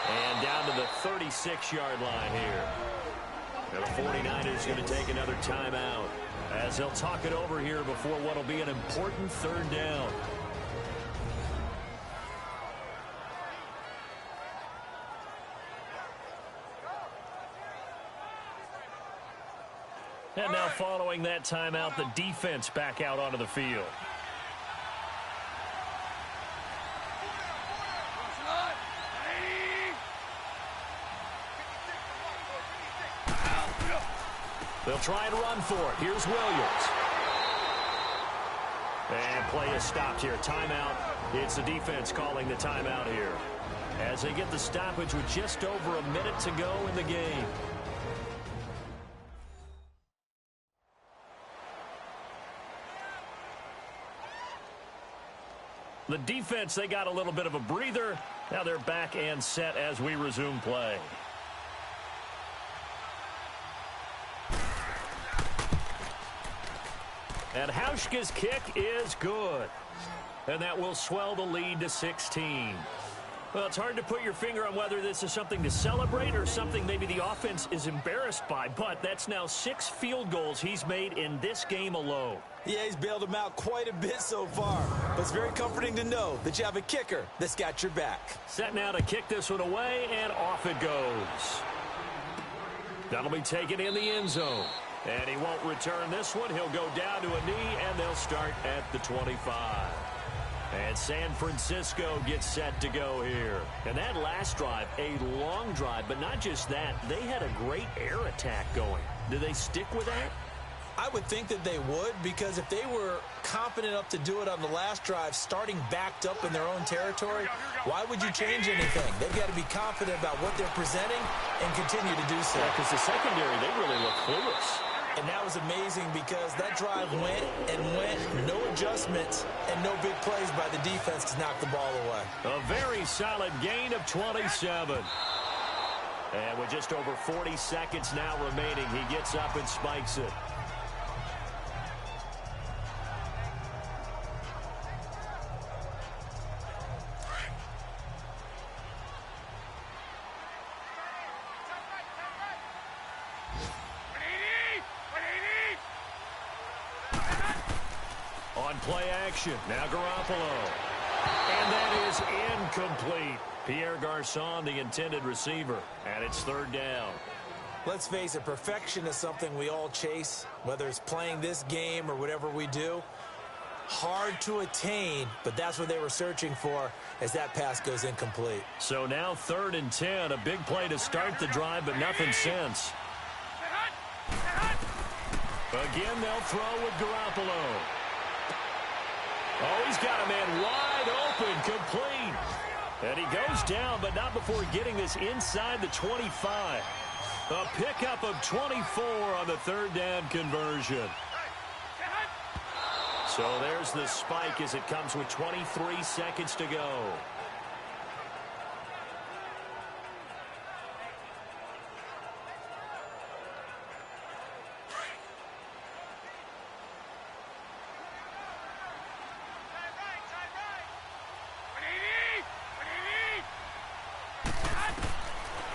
And down to the 36-yard line here. And the 49ers going to take another timeout as they'll talk it over here before what will be an important 3rd down. And now following that timeout, the defense back out onto the field. They'll try and run for it. Here's Williams. And play is stopped here. Timeout. It's the defense calling the timeout here as they get the stoppage with just over a minute to go in the game. The defense, they got a little bit of a breather. Now they're back and set as we resume play. And Hauschka's kick is good. And that will swell the lead to 16. Well, it's hard to put your finger on whether this is something to celebrate or something maybe the offense is embarrassed by. But that's now 6 field goals he's made in this game alone. Yeah, he's bailed them out quite a bit so far. But it's very comforting to know that you have a kicker that's got your back. Set now to kick this one away, and off it goes. That'll be taken in the end zone. And he won't return this one. He'll go down to a knee, and they'll start at the 25. And San Francisco gets set to go here. And that last drive, a long drive, but not just that. They had a great air attack going. Do they stick with that? I would think that they would, because if they were confident enough to do it on the last drive, starting backed up in their own territory, why would you change anything? They've got to be confident about what they're presenting and continue to do so. Because the secondary, they really look clueless. And that was amazing because that drive went and went, no adjustments and no big plays by the defense to knock the ball away. A very solid gain of 27. And with just over 40 seconds now remaining, he gets up and spikes it. Play action. Now Garoppolo. And that is incomplete. Pierre Garçon, the intended receiver. And it's 3rd down. Let's face it, perfection is something we all chase, whether it's playing this game or whatever we do. Hard to attain, but that's what they were searching for as that pass goes incomplete. So now 3rd and 10. A big play to start the drive, but nothing since. Again, they'll throw with Garoppolo. Oh, he's got a man wide open, complete. And he goes down, but not before getting this inside the 25. A pickup of 24 on the 3rd down conversion. So there's the spike as it comes with 23 seconds to go.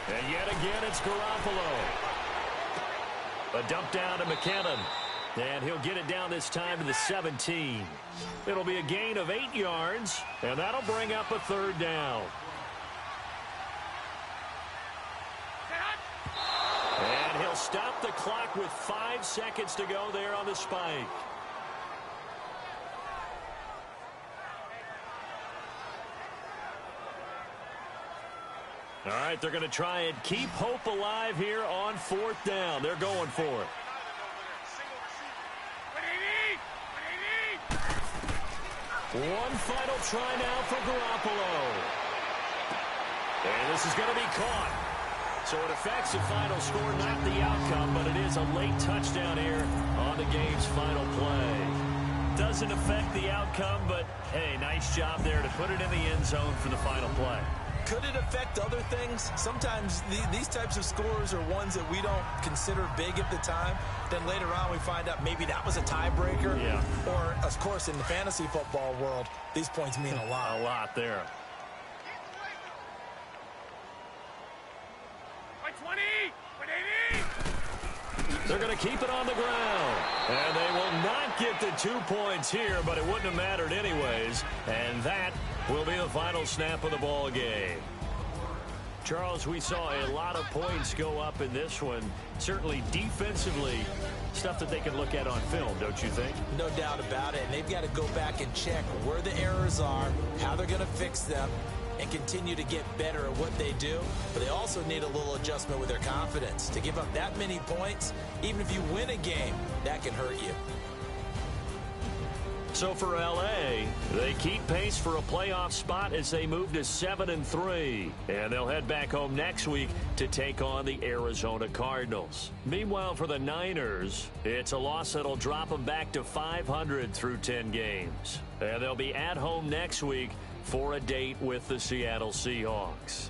And yet again, it's Garoppolo. A dump down to McKinnon. And he'll get it down this time to the 17. It'll be a gain of 8 yards, and that'll bring up a 3rd down. And he'll stop the clock with 5 seconds to go there on the spike. All right, they're going to try and keep hope alive here on 4th down. They're going for it. One final try now for Garoppolo. And this is going to be caught. So it affects the final score, not the outcome, but it is a late touchdown here on the game's final play. Doesn't affect the outcome, but, hey, nice job there to put it in the end zone for the final play. Could it affect other things? Sometimes these types of scores are ones that we don't consider big at the time. Then later on we find out maybe that was a tiebreaker. Yeah. Or, of course, in the fantasy football world, these points mean a lot. A lot there. They're going to keep it on the ground. And they will not get the 2 points here, but it wouldn't have mattered anyways. And that will be the final snap of the ball game. Charles, we saw a lot of points go up in this one. Certainly defensively, stuff that they can look at on film, don't you think? No doubt about it. And they've got to go back and check where the errors are, how they're going to fix them, and continue to get better at what they do. But they also need a little adjustment with their confidence. To give up that many points, even if you win a game, that can hurt you. So for L.A., they keep pace for a playoff spot as they move to 7-3. And they'll head back home next week to take on the Arizona Cardinals. Meanwhile, for the Niners, it's a loss that'll drop them back to 500 through 10 games. And they'll be at home next week for a date with the Seattle Seahawks.